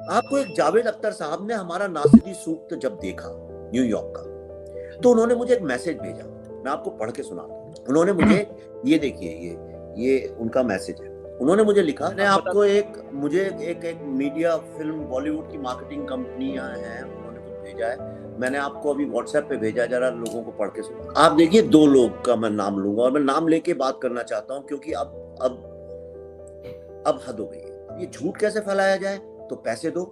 आपको एक जावेद अख्तर साहब ने हमारा नासिरी सूक्त जब देखा न्यूयॉर्क का, तो उन्होंने मुझे एक मैसेज भेजा। मैं आपको पढ़ के सुनाता हूँ। उन्होंने मुझे ये देखिए, ये उनका मैसेज है। उन्होंने मुझे लिखा, मैं आपको एक मीडिया फिल्म बॉलीवुड की मार्केटिंग कंपनियां हैं, उन्होंने कुछ भेजा है, मैंने आपको अभी व्हाट्सएप पे भेजा, जरा लोगों को पढ़ के सुना। आप देखिए, 2 लोग का मैं नाम लूंगा और मैं नाम लेके बात करना चाहता हूँ, क्योंकि अब हद हो गई है। ये झूठ कैसे फैलाया जाए? तो पैसे दो।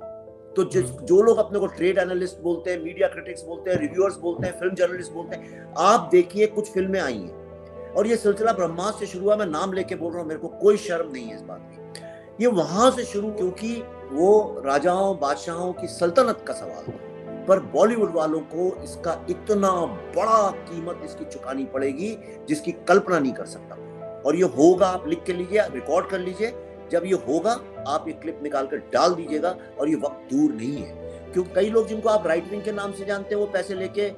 तो जो लोग अपने को ट्रेड एनालिस्ट बोलते हैं, मीडिया क्रिटिक्स बोलते हैं, रिव्यूअर्स बोलते हैं, फिल्म जर्नलिस्ट बोलते हैं, आप देखिए कुछ फिल्में आई हैं और ये सिलसिला ब्रह्मास्त्र से शुरू हुआ। मैं नाम लेके बोल रहा हूँ, मेरे को कोई शर्म नहीं है इस बात की। ये वहां से शुरू, क्योंकि वो राजाओं बादशाहों की सल्तनत का सवाल था, पर बॉलीवुड वालों को इसका इतना बड़ा कीमत इसकी चुकानी पड़ेगी जिसकी कल्पना नहीं कर सकता। और ये होगा, आप लिख के लीजिए, रिकॉर्ड कर लीजिए। जब ये होगा, आप ये क्लिप निकाल कर डाल दीजिएगा, और ये वक्त दूर नहीं है। क्योंकि कई लोग जिनको आप राइट विंग के नाम से जानते हैं, वो पैसे लेके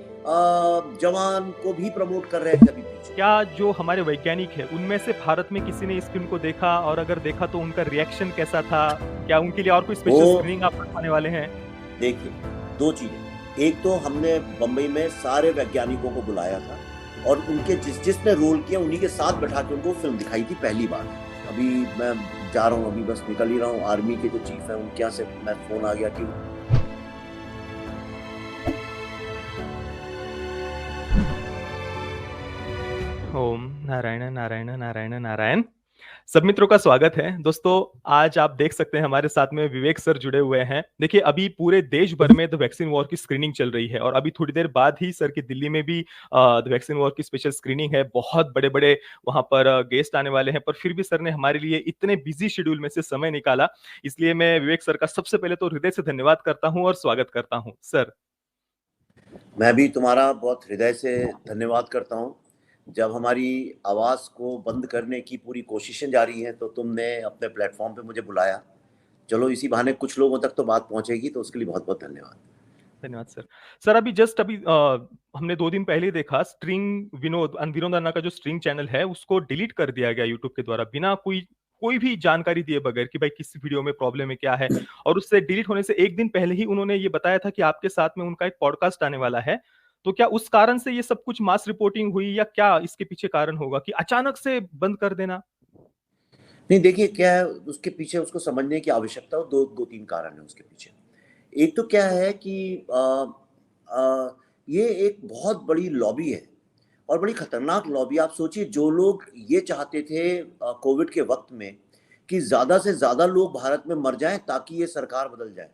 जवान को भी प्रमोट कर रहे थे अभी पीछे। क्या जो हमारे वैज्ञानिक है उनमें से भारत में किसी ने इस फिल्म को देखा, और अगर देखा तो उनका रिएक्शन कैसा था? क्या उनके लिए और कोई स्पेशल स्क्रीनिंग आप रखवाने वाले हैं? देखिए, 2 चीजें। एक तो हमने बंबई में सारे वैज्ञानिकों को बुलाया था और उनके जिसने रोल किया उन्हीं के साथ बैठा के उनको फिल्म दिखाई थी पहली बार। अभी मैं जा रहा हूँ, अभी बस निकल ही रहा हूँ। आर्मी के जो चीफ है उनके यहाँ से मैं फोन आ गया कि ओम नारायण नारायण नारायण नारायण। सब मित्रों का स्वागत है। दोस्तों, आज आप देख सकते हैं हमारे साथ में विवेक सर जुड़े हुए हैं। देखिए, अभी पूरे देश भर में द वैक्सीन वॉर की स्क्रीनिंग चल रही है और अभी थोड़ी देर बाद ही सर की दिल्ली में भी द वैक्सीन वॉर की स्पेशल स्क्रीनिंग है। बहुत बड़े-बड़े वहां पर गेस्ट आने वाले हैं, पर फिर भी सर ने हमारे लिए इतने बिजी शेड्यूल में से समय निकाला। इसलिए मैं विवेक सर का सबसे पहले तो हृदय से धन्यवाद करता हूं और स्वागत करता हूं सर। मैं भी तुम्हारा बहुत हृदय से धन्यवाद करता हूँ। जब हमारी आवाज़ को बंद करने की पूरी कोशिशें जारी हैं, तो तुमने अपने प्लेटफॉर्म पे मुझे बुलाया। चलो, इसी बहाने कुछ लोगों तक तो बात पहुंचेगी, तो उसके लिए बहुत बहुत धन्यवाद। धन्यवाद सर। सर, अभी जस्ट अभी हमने 2 दिन पहले ही देखा, स्ट्रिंग विनोद विनोद अन्ना का जो स्ट्रिंग चैनल है उसको डिलीट कर दिया गया यूट्यूब के द्वारा, बिना कोई कोई भी जानकारी दिए बगैर कि भाई किस वीडियो में प्रॉब्लम है, क्या है। और उससे डिलीट होने से 1 दिन पहले ही उन्होंने ये बताया था कि आपके साथ में उनका एक पॉडकास्ट आने वाला है। तो क्या उस कारण से ये सब कुछ मास रिपोर्टिंग हुई, या क्या इसके पीछे कारण होगा कि अचानक से बंद कर देना? नहीं, देखिए क्या है उसके पीछे, उसको समझने की आवश्यकता हो। 2-3 कारण है उसके पीछे। एक तो क्या है कि ये एक बहुत बड़ी लॉबी है और बड़ी खतरनाक लॉबी। आप सोचिए, जो लोग ये चाहते थे कोविड के वक्त में कि ज़्यादा से ज़्यादा लोग भारत में मर जाएं ताकि ये सरकार बदल जाए,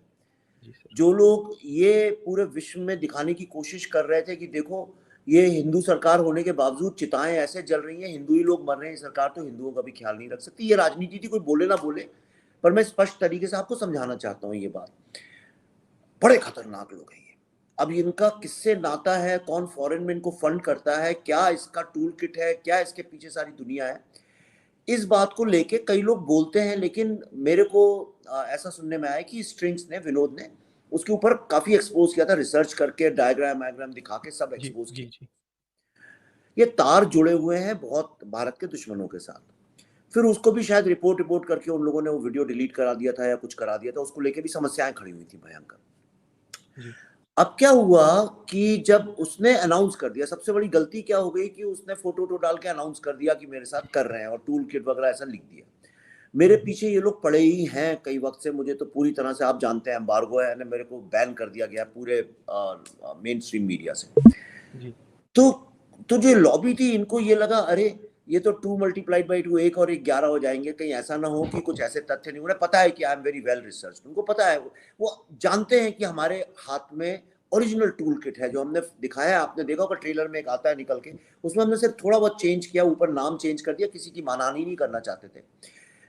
जी सर। जो लोग ये पूरे विश्व में दिखाने की कोशिश कर रहे थे कि देखो, ये हिंदू सरकार होने के बावजूद चिताएं ऐसे जल रही हैं, हिंदू ही लोग मर रहे हैं, सरकार तो हिंदुओं का भी ख्याल नहीं रख सकती। ये राजनीति थी, कोई बोले ना बोले, पर मैं स्पष्ट तरीके से आपको समझाना चाहता हूँ ये बात। बड़े खतरनाक लोग हैं ये। अब इनका किससे नाता है, कौन फॉरेन में इनको फंड करता है, क्या इसका टूल किट है, क्या इसके पीछे सारी दुनिया है, इस बात को लेके कई लोग बोलते हैं। लेकिन मेरे को ऐसा सुनने में आया कि स्ट्रिंग्स ने, विनोद ने उसके ऊपर काफी एक्सपोज किया था, रिसर्च करके डायग्राम वायग्राम दिखा के सब जी, एक्सपोज जी, किया। जी। ये तार जुड़े हुए हैं बहुत भारत के दुश्मनों के साथ। फिर उसको भी शायद रिपोर्ट रिपोर्ट करके उन लोगों ने वो वीडियो डिलीट करा दिया था या कुछ करा दिया था, उसको लेके भी समस्याएं खड़ी हुई थी भयंकर। जी। अब क्या हुआ कि जब उसने अनाउंस कर दिया, सबसे बड़ी गलती क्या हो गई कि उसने फोटो वोटो डाल के अनाउंस कर दिया कि मेरे साथ कर रहे हैं, और टूल किट वगैरह ऐसा लिख दिया। मेरे पीछे ये लोग पड़े ही हैं कई वक्त से। मुझे तो पूरी तरह से, आप जानते हैं, एम्बार्गो है, मेरे को बैन कर दिया गया पूरे मेन स्ट्रीम मीडिया से। जी। तो तो जो लॉबी थी, इनको ये लगा, अरे ये तो 2 मल्टीप्लाइड बाई 2, 1 और 1 11 हो जाएंगे, कहीं ऐसा ना हो कि कुछ ऐसे तथ्य नहीं। उन्हें पता है कि I am very well research, उनको पता है, वो जानते हैं कि हमारे हाथ में ओरिजिनल टूल किट है, जो हमने दिखाया है। आपने देखा होगा ट्रेलर में एक आता है निकल के, उसमें हमने सिर्फ थोड़ा बहुत चेंज किया, ऊपर नाम चेंज कर दिया, किसी की मानहानि नहीं करना चाहते थे।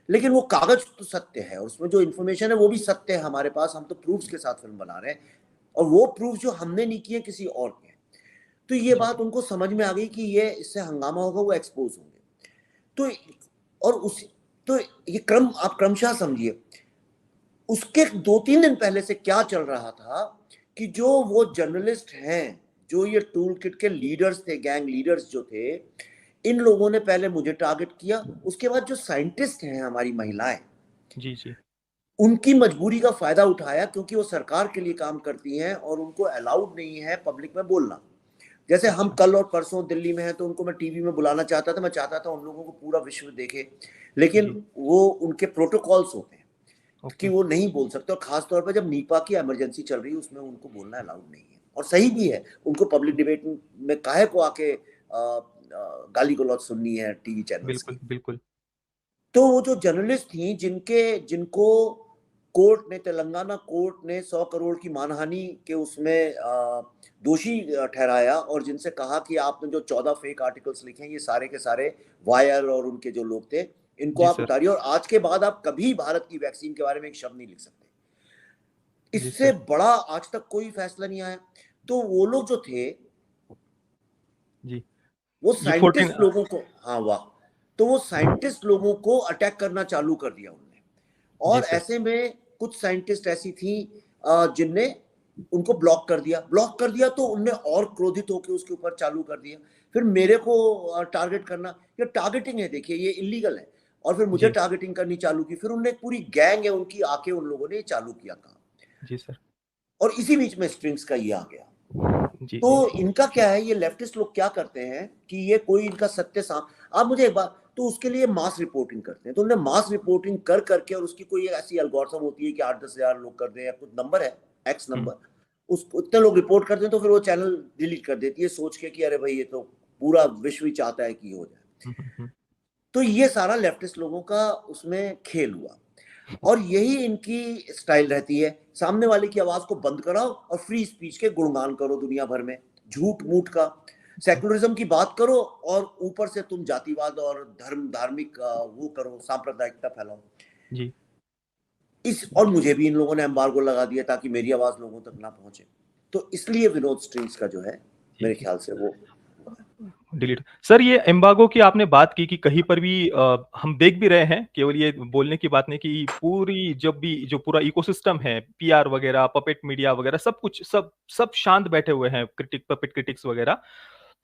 लेकिन वो कागज तो सत्य है, और उसमें जो इन्फॉर्मेशन है वो भी सत्य है हमारे पास। हम तो प्रूफ्स के साथ फिल्म बना रहे हैं, और वो प्रूफ जो हमने नहीं किए, किसी और के। तो ये जी बात सर। उनको समझ में आ गई कि ये इससे हंगामा होगा, वो एक्सपोज होंगे। तो और उस तो ये क्रम आप क्रमशः समझिए। उसके 2-3 दिन पहले से क्या चल रहा था कि जो वो जर्नलिस्ट हैं, जो ये टूल किट के लीडर्स थे, गैंग लीडर्स जो थे, इन लोगों ने पहले मुझे टारगेट किया। उसके बाद जो साइंटिस्ट हैं, हमारी महिलाएं, जी, जी। उनकी मजबूरी का फायदा उठाया, क्योंकि वो सरकार के लिए काम करती हैं और उनको अलाउड नहीं है पब्लिक में बोलना। जैसे हम अच्छा, कल और परसों दिल्ली में हैं, तो उनको मैं टीवी में बुलाना चाहता था, मैं चाहता था उन लोगों को पूरा विश्व देखे, लेकिन जी, वो उनके प्रोटोकॉल्स होते हैं कि ओके, वो नहीं बोल सकते, और खास तौर पर जब नीपा की इमरजेंसी चल रही है उसमें उनको बोलना अलाउड नहीं है। और सही भी है, उनको पब्लिक डिबेट में काहे को आके गाली गलौज सुननी है टीवी चैनल्स बिल्कुल, की। बिल्कुल, तो वो जो जर्नलिस्ट थी, जिनको कोर्ट ने, तेलंगाना कोर्ट ने 100 करोड़ की मानहानि के उसमें दोषी ठहराया, और जिनसे कहा कि आपने जो 14 फेक आर्टिकल्स लिखे हैं, ये सारे के सारे वायर और उनके जो लोग थे, इनको जी आप सर, उतारिए, और आज के बाद आप कभी भारत की वैक्सीन के बारे में एक शब्द नहीं लिख सकते। जी इससे सर, बड़ा आज तक कोई फैसला नहीं आया। तो वो लोग जो थे, जी, वो ये 14 साइंटिस्ट लोगों को, हाँ वाह, तो वो साइंटिस्ट लोगों को अटैक करना चालू कर दिया उन्होंने। जी और सर, ऐसे में कुछ साइंटिस्ट ऐसी थी जिनने उनको ब्लॉक कर दिया, तो उनने और क्रोधित होकर उसके ऊपर चालू कर दिया, फिर मेरे को टारगेट करना। ये टारगेटिंग है, देखिए ये इलीगल है। और फिर मुझे जी, टारगेटिंग करनी चालू की, फिर उनने एक पूरी गैंग है उनकी, आके उन लोगों ने ये चालू किया काम। जी सर, और इसी बीच में स्ट्रिंग्स का ये आ गया। जी, तो जी, इनका क्या है, ये लेफ्टिस्ट लोग क्या करते हैं कि ये कोई इनका सत्य साम, आप मुझे एक बात, तो उसके लिए मास रिपोर्टिंग करते हैं, तो उन्हें मास रिपोर्टिंग कर करके, और उसकी कोई ऐसी एल्गोरिथम होती है कि 8-10 हजार लोग कर दें, या कुछ नंबर है, एक्स हुँ, नंबर, उस उतने लोग रिपोर्ट करते हैं, तो फिर वो चैनल डिलीट कर देती है, सोच के कि अरे भाई ये तो पूरा विश्व ही चाहता है कि हो जाए। हुँ, हुँ, हुँ, तो ये सारा लेफ्टिस्ट लोगों का उसमें खेल हुआ, और यही इनकी स्टाइल रहती है, सामने वाले की आवाज को बंद कराओ और फ्री स्पीच के गुणगान करो दुनिया भर में, झूठ मूठ का, सेकुलरिज्म की बात करो, और ऊपर से तुम जातिवाद और धार्मिक वो करो, सांप्रदायिकता फैलाओ। जी, और मुझे भी इन लोगों ने एम्बार्गो लगा दिया ताकि मेरी आवाज लोगों तक ना पहुंचे। तो इसलिए विनोद स्ट्रिंग्स का जो है, जी, मेरे जी। ख्याल से वो डिलीट सर, ये एम्बार्गो की आपने बात की कि कहीं पर भी हम देख भी रहे हैं, केवल ये बोलने की बात नहीं कि पूरी जब भी जो पूरा इकोसिस्टम है, पीआर वगैरह, पपेट मीडिया वगैरह सब कुछ सब शांत बैठे हुए हैं, पपेट क्रिटिक्स वगैरह।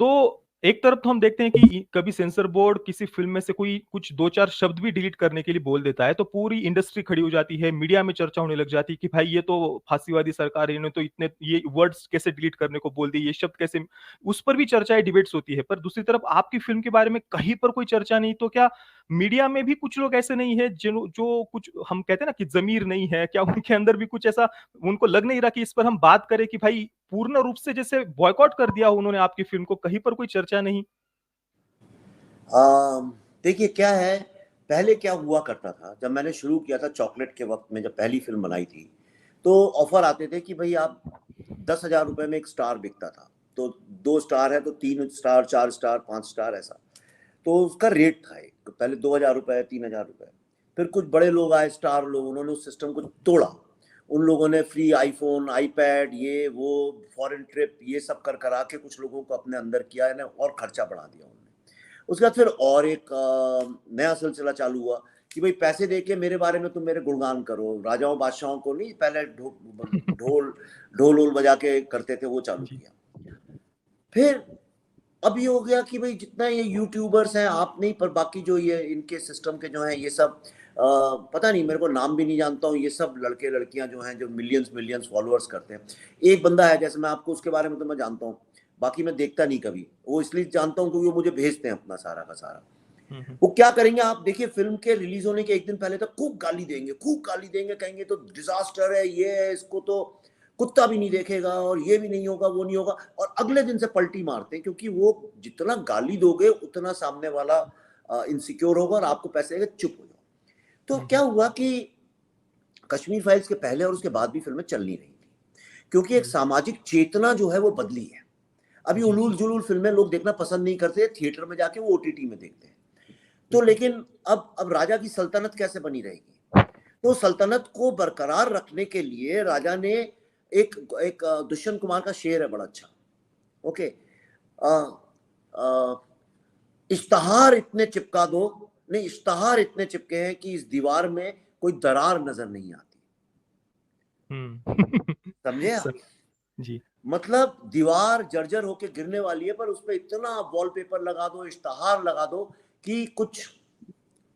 तो एक तरफ तो हम देखते हैं कि कभी सेंसर बोर्ड किसी फ़िल्म में से कोई कुछ 2-4 शब्द भी डिलीट करने के लिए बोल देता है, तो पूरी इंडस्ट्री खड़ी हो जाती है, मीडिया में चर्चा होने लग जाती है कि भाई ये तो फासीवादी सरकार है, इन्होंने तो इतने ये वर्ड्स कैसे डिलीट करने को बोल दिए, ये शब्द कैसे, उस पर भी चर्चाएँ, डिबेट्स होती है। पर दूसरी तरफ आपकी फ़िल्म के बारे में कहीं पर कोई चर्चा नहीं, तो क्या मीडिया में भी कुछ लोग ऐसे नहीं है जो कुछ हम कहते हैं ना कि ज़मीर नहीं है, क्या उनके अंदर भी कुछ ऐसा उनको लग नहीं रहा कि इस पर हम बात करें कि भाई पूर्ण रूप से जैसे बॉयकॉट कर दिया उन्होंने आपकी फ़िल्म को, कहीं पर कोई चर्चा नहीं? देखिए क्या है, पहले क्या हुआ करता था, जब मैंने शुरू किया था चॉकलेट के वक्त में, जब पहली फिल्म बनाई थी, तो ऑफर आते थे कि भाई आप 10,000 रुपए में एक स्टार बिकता था, तो 2 स्टार है तो 3 स्टार, 4 स्टार, 5 स्टार, ऐसा। तो उसका रेट था, एक पहले 2,000 रुपए, 3,000 रुपए, फिर कुछ बड़े लोग आए, स्टार लोग, उन्होंने उस सिस्टम को तोड़ा। उन लोगों ने फ्री आईफोन, आईपैड, ये वो, फॉरेन ट्रिप, ये सब कर करा के कुछ लोगों को अपने अंदर किया है, और खर्चा बढ़ा दिया उन्होंने। उसके बाद फिर और एक नया सिलसिला चालू हुआ कि भाई पैसे दे के मेरे बारे में तुम मेरे गुणगान करो, राजाओं बादशाहों को नहीं, पहले ढोल ढोल वोल बजा के करते थे, वो चालू जी। किया। फिर अब ये हो गया कि भाई जितना ये यूट्यूबर्स हैं, आप नहीं, पर बाकी जो ये इनके सिस्टम के जो हैं, ये सब पता नहीं, मेरे को नाम भी नहीं जानता हूँ, ये सब लड़के लड़कियां जो हैं, जो मिलियंस मिलियंस फॉलोअर्स करते हैं। एक बंदा है, जैसे मैं आपको उसके बारे में तो मैं जानता हूँ, बाकी मैं देखता नहीं कभी, वो इसलिए जानता हूँ क्योंकि वो मुझे भेजते हैं अपना सारा का सारा। हुँ, हुँ। वो क्या करेंगे, आप देखिए, फिल्म के रिलीज होने के एक दिन पहले तक खूब गाली देंगे, खूब गाली देंगे, कहेंगे तो डिजास्टर है, ये है, इसको तो कुत्ता भी नहीं देखेगा, और ये भी नहीं होगा, वो नहीं होगा, और अगले दिन से पलटी मारते हैं, क्योंकि वो जितना गाली दोगे उतना सामने वाला इनसिक्योर होगा और आपको पैसे देगा, चुप हो जाओ। तो हुँ, क्या हुँ। हुआ कि कश्मीर फाइल्स के पहले और उसके बाद भी फिल्में चल नहीं रही थी, क्योंकि एक जी, सामाजिक चेतना जो है वो बदली है। अभी जी, उलूल जुलूल फिल्में लोग देखना पसंद नहीं करते, थिएटर में जाके वो ओटीटी में देखते हैं। तो बिल्कुल। लेकिन अब राजा की सल्तनत कैसे बनी रहेगी? तो सल्तनत को बरकरार रखने के लिए राजा ने एक एक दुष्यंत कुमार का शेर है बड़ा अच्छा, ओके, इश्तहार इतने चिपका दो, नहीं, इश्तहार इतने चिपके हैं कि इस दीवार में कोई दरार नजर नहीं आती। हुँ। समझे सर आप? जी, मतलब दीवार जर्जर होके गिरने वाली है, पर उस पर इतना वॉलपेपर लगा दो, इश्तहार लगा दो कि कुछ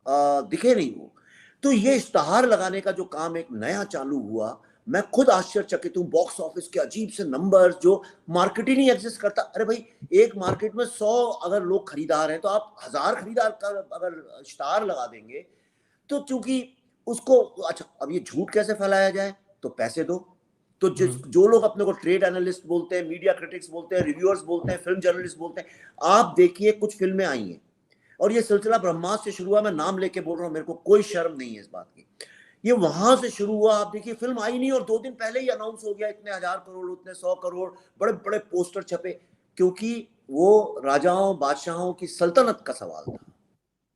दिखे नहीं वो। तो ये इश्तहार लगाने का जो काम एक नया चालू हुआ, मैं खुद आश्चर्यचकित हूँ। बॉक्स ऑफिस के अजीब से नंबर जो मार्केट ही नहीं एग्जिस्ट करता। अरे भाई, एक मार्केट में 100 अगर लोग खरीदार हैं तो आप 1000 खरीदार का अगर इश्तहार लगा देंगे तो चूंकि उसको, अच्छा अब ये झूठ कैसे फैलाया जाए, तो पैसे दो। तो जो लोग अपने को ट्रेड एनालिस्ट बोलते हैं, मीडिया क्रिटिक्स बोलते हैं, रिव्यूअर्स बोलते हैं, फिल्म जर्नलिस्ट बोलते हैं, आप देखिए कुछ फिल्में आई हैं और ये सिलसिला ब्रह्मास्त्र से शुरू हुआ। मैं नाम लेके बोल रहा हूँ, मेरे को कोई शर्म नहीं है इस बात की। ये वहां से शुरू हुआ। आप देखिए फिल्म आई नहीं और 2 दिन पहले ही अनाउंस हो गया, इतने 1000 करोड़, उतने 100 करोड़, बड़े बड़े पोस्टर छपे, क्योंकि वो राजाओं बादशाहों की सल्तनत का सवाल था।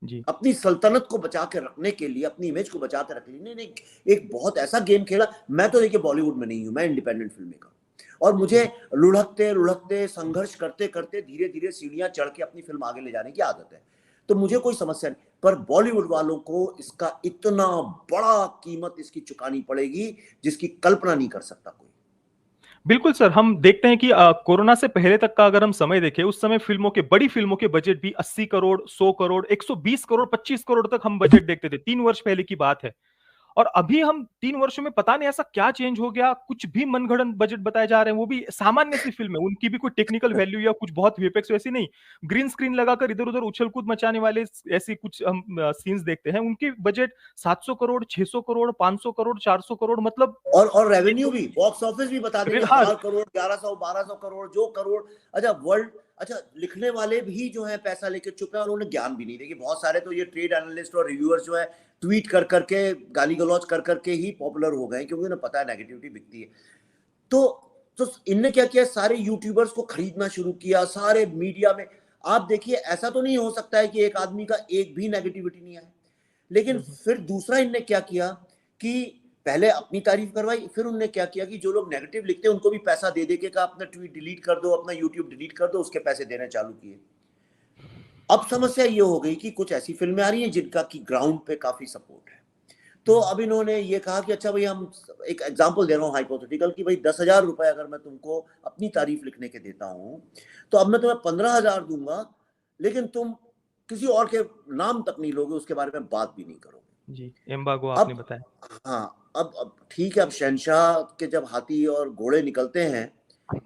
जी। अपनी सल्तनत को बचा के रखने के लिए, अपनी इमेज को बचा के रखने ने एक बहुत ऐसा गेम खेला। मैं तो देखिए बॉलीवुड में नहीं हूं, मैं इंडिपेंडेंट फिल्म मेकर, और मुझे लुढ़कते लुढ़कते संघर्ष करते करते धीरे धीरे सीढ़ियां चढ़ के अपनी फिल्म आगे ले जाने की आदत है। तो मुझे कोई समस्या नहीं, पर बॉलीवुड वालों को इसका इतना बड़ा कीमत इसकी चुकानी पड़ेगी जिसकी कल्पना नहीं कर सकता कोई। बिल्कुल सर, हम देखते हैं कि कोरोना से पहले तक का अगर हम समय देखें, उस समय बड़ी फिल्मों के बजट भी 80 करोड़, 100 करोड़, 120 करोड़, 25 करोड़ तक हम बजट देखते थे। 3 वर्ष पहले की बात है। और अभी हम 3 वर्षों में पता नहीं ऐसा क्या चेंज हो गया, कुछ भी मनगढ़ंत बजट बताए जा रहे हैं, वो भी सामान्य सी फिल्म है, उनकी भी कोई टेक्निकल वैल्यू या कुछ बहुत वीएफएक्स वैसी नहीं। ग्रीन स्क्रीन लगाकर इधर-उधर उछल-कूद मचाने वाले ऐसी कुछ हम सीन्स देखते हैं। उनकी बजट 700 करोड़, 600 करोड़, 500 करोड़, 400 करोड़, मतलब और ये रेवेन्यू तो भी, बॉक्स ऑफिस भी बता देंगे, हाँ, 1000 करोड़, 1100, 1200 करोड़, जो करोड़। अच्छा वर्ल्ड, अच्छा लिखने वाले भी जो है पैसा लेके चुप है, उन्होंने ज्ञान भी नहीं। देखिए बहुत सारे तो ये ट्रेड एनालिस्ट और रिव्यूअर्स जो है ट्वीट कर करके, गाली गलौज कर करके ही पॉपुलर हो गए, क्योंकि उन्हें पता है नेगेटिविटी बिकती है। तो इनने क्या किया, सारे यूट्यूबर्स को खरीदना शुरू किया, सारे मीडिया में। आप देखिए ऐसा तो नहीं हो सकता है कि एक आदमी का एक भी नेगेटिविटी नहीं आए, लेकिन फिर दूसरा इनने क्या किया कि पहले अपनी तारीफ करवाई, फिर उनने क्या किया कि जो लोग नेगेटिव लिखते हैं उनको भी पैसा दे दे के कहा अपना ट्वीट डिलीट कर दो, अपना यूट्यूब डिलीट कर दो, उसके पैसे देने चालू किए। अब समस्या ये हो गई कि कुछ ऐसी फिल्में आ रही हैं जिनका की ग्राउंड पे काफी सपोर्ट है। तो अब इन्होंने ये कहा कि अच्छा भाई, हम एक एग्जांपल दे रहा हूँ हाइपोथेटिकल, कि भाई 10,000 रुपए अगर मैं तुमको अपनी तारीफ लिखने के देता हूँ, तो अब मैं तुम्हें 15,000 दूंगा, लेकिन तुम किसी और के नाम तक नहीं लोगे, उसके बारे में बात भी नहीं करोगे। जी, एम्बागो आपने अब बताया। हाँ, अब ठीक है, अब शहनशाह के जब हाथी और घोड़े निकलते हैं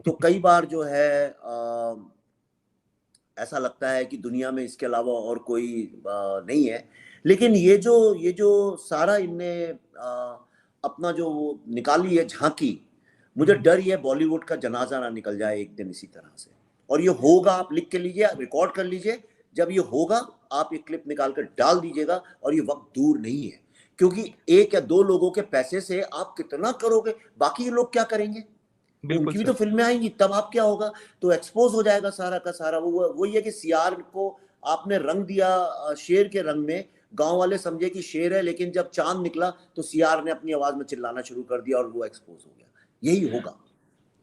तो कई बार जो है ऐसा लगता है कि दुनिया में इसके अलावा और कोई नहीं है। लेकिन ये जो सारा इनने अपना जो निकाली है झांकी, मुझे डर ये बॉलीवुड का जनाजा ना निकल जाए एक दिन इसी तरह से। और ये होगा, आप लिख के लीजिए, रिकॉर्ड कर लीजिए, जब ये होगा आप ये क्लिप निकाल कर डाल दीजिएगा, और ये वक्त दूर नहीं है, क्योंकि 1 या 2 लोगों के पैसे से आप कितना करोगे, बाकी लोग क्या करेंगे, बिल्कुल उनकी भी सर। तो फिल्में आएंगी, तब आप क्या होगा, तो एक्सपोज हो जाएगा सारा का सारा। वो ये कि सियार को आपने रंग दिया शेर के रंग में, गांव वाले समझे कि शेर है, लेकिन जब चांद निकला तो सियार ने अपनी आवाज में चिल्लाना शुरू कर दिया और वो एक्सपोज हो गया। यही होगा।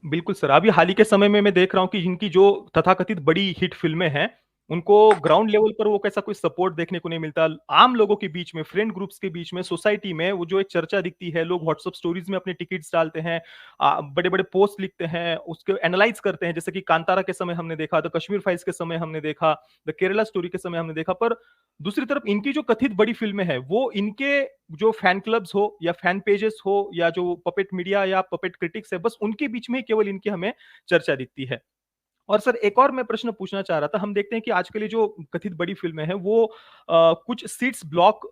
बिल्कुल सर, अभी हाल ही के समय में मैं देख रहा हूँ कि जिनकी जो तथाकथित बड़ी हिट फिल्में हैं, उनको ग्राउंड लेवल पर वो कैसा कोई सपोर्ट देखने को नहीं मिलता। आम लोगों के बीच में, फ्रेंड ग्रुप्स के बीच में, सोसाइटी में वो जो एक चर्चा दिखती है, लोग व्हाट्सएप स्टोरीज में अपने टिकट्स डालते हैं, बड़े-बड़े पोस्ट लिखते हैं, उसको एनालाइज करते हैं, जैसे कि कांतारा के समय हमने देखा, द कश्मीर फाइल्स के समय हमने देखा, द केरला स्टोरी के समय हमने देखा। पर दूसरी तरफ इनकी जो कथित बड़ी फिल्में हैं, वो इनके जो फैन क्लब्स हो या फैन पेजेस हो या जो पपेट मीडिया या पपेट क्रिटिक्स है, बस उनके बीच में ही केवल इनकी हमें चर्चा दिखती है। और सर एक और मैं प्रश्न पूछना चाह रहा था, हम देखते हैं कि आजकल ये जो कथित बड़ी फिल्में हैं वो कुछ सीट्स ब्लॉक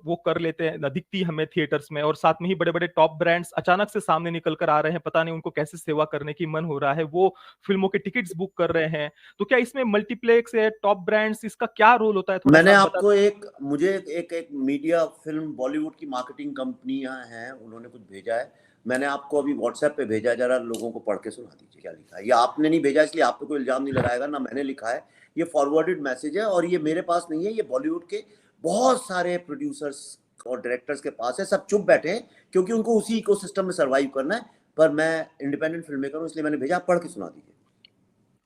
वो कर लेते हैं, दिखती है हमें थिएटर्स में, और साथ में ही बड़े-बड़े टॉप ब्रांड्स अचानक से सामने निकल कर आ रहे हैं, पता नहीं उनको कैसे सेवा करने की मन हो रहा है, वो फिल्मों के टिकट्स बुक कर रहे हैं। तो क्या इसमें मल्टीप्लेक्स या टॉप ब्रांड्स, इसका क्या रोल होता है, थोड़ा-सा मैंने आप बता आपको मुझे एक मीडिया फिल्म बॉलीवुड की मार्केटिंग कंपनियां हैं, उन्होंने कुछ भेजा है, मैंने आपको अभी व्हाट्सएप पे भेजा है, जरा लोगों को पढ़ के सुना दीजिए क्या लिखा है। ये आपने नहीं भेजा इसलिए आप पे कोई इल्जाम नहीं लगाएगा, ना मैंने लिखा है, ये फॉरवर्डेड मैसेज है, और ये मेरे पास नहीं है, ये बॉलीवुड के बहुत सारे प्रोड्यूसर्स और डायरेक्टर्स के पास है। सब चुप बैठे हैं क्योंकि उनको उसी इकोसिस्टम में सर्वाइव करना है, पर मैं इंडिपेंडेंट फिल्म मेकर हूँ, इसलिए मैंने भेजा, आप पढ़ के सुना दीजिए।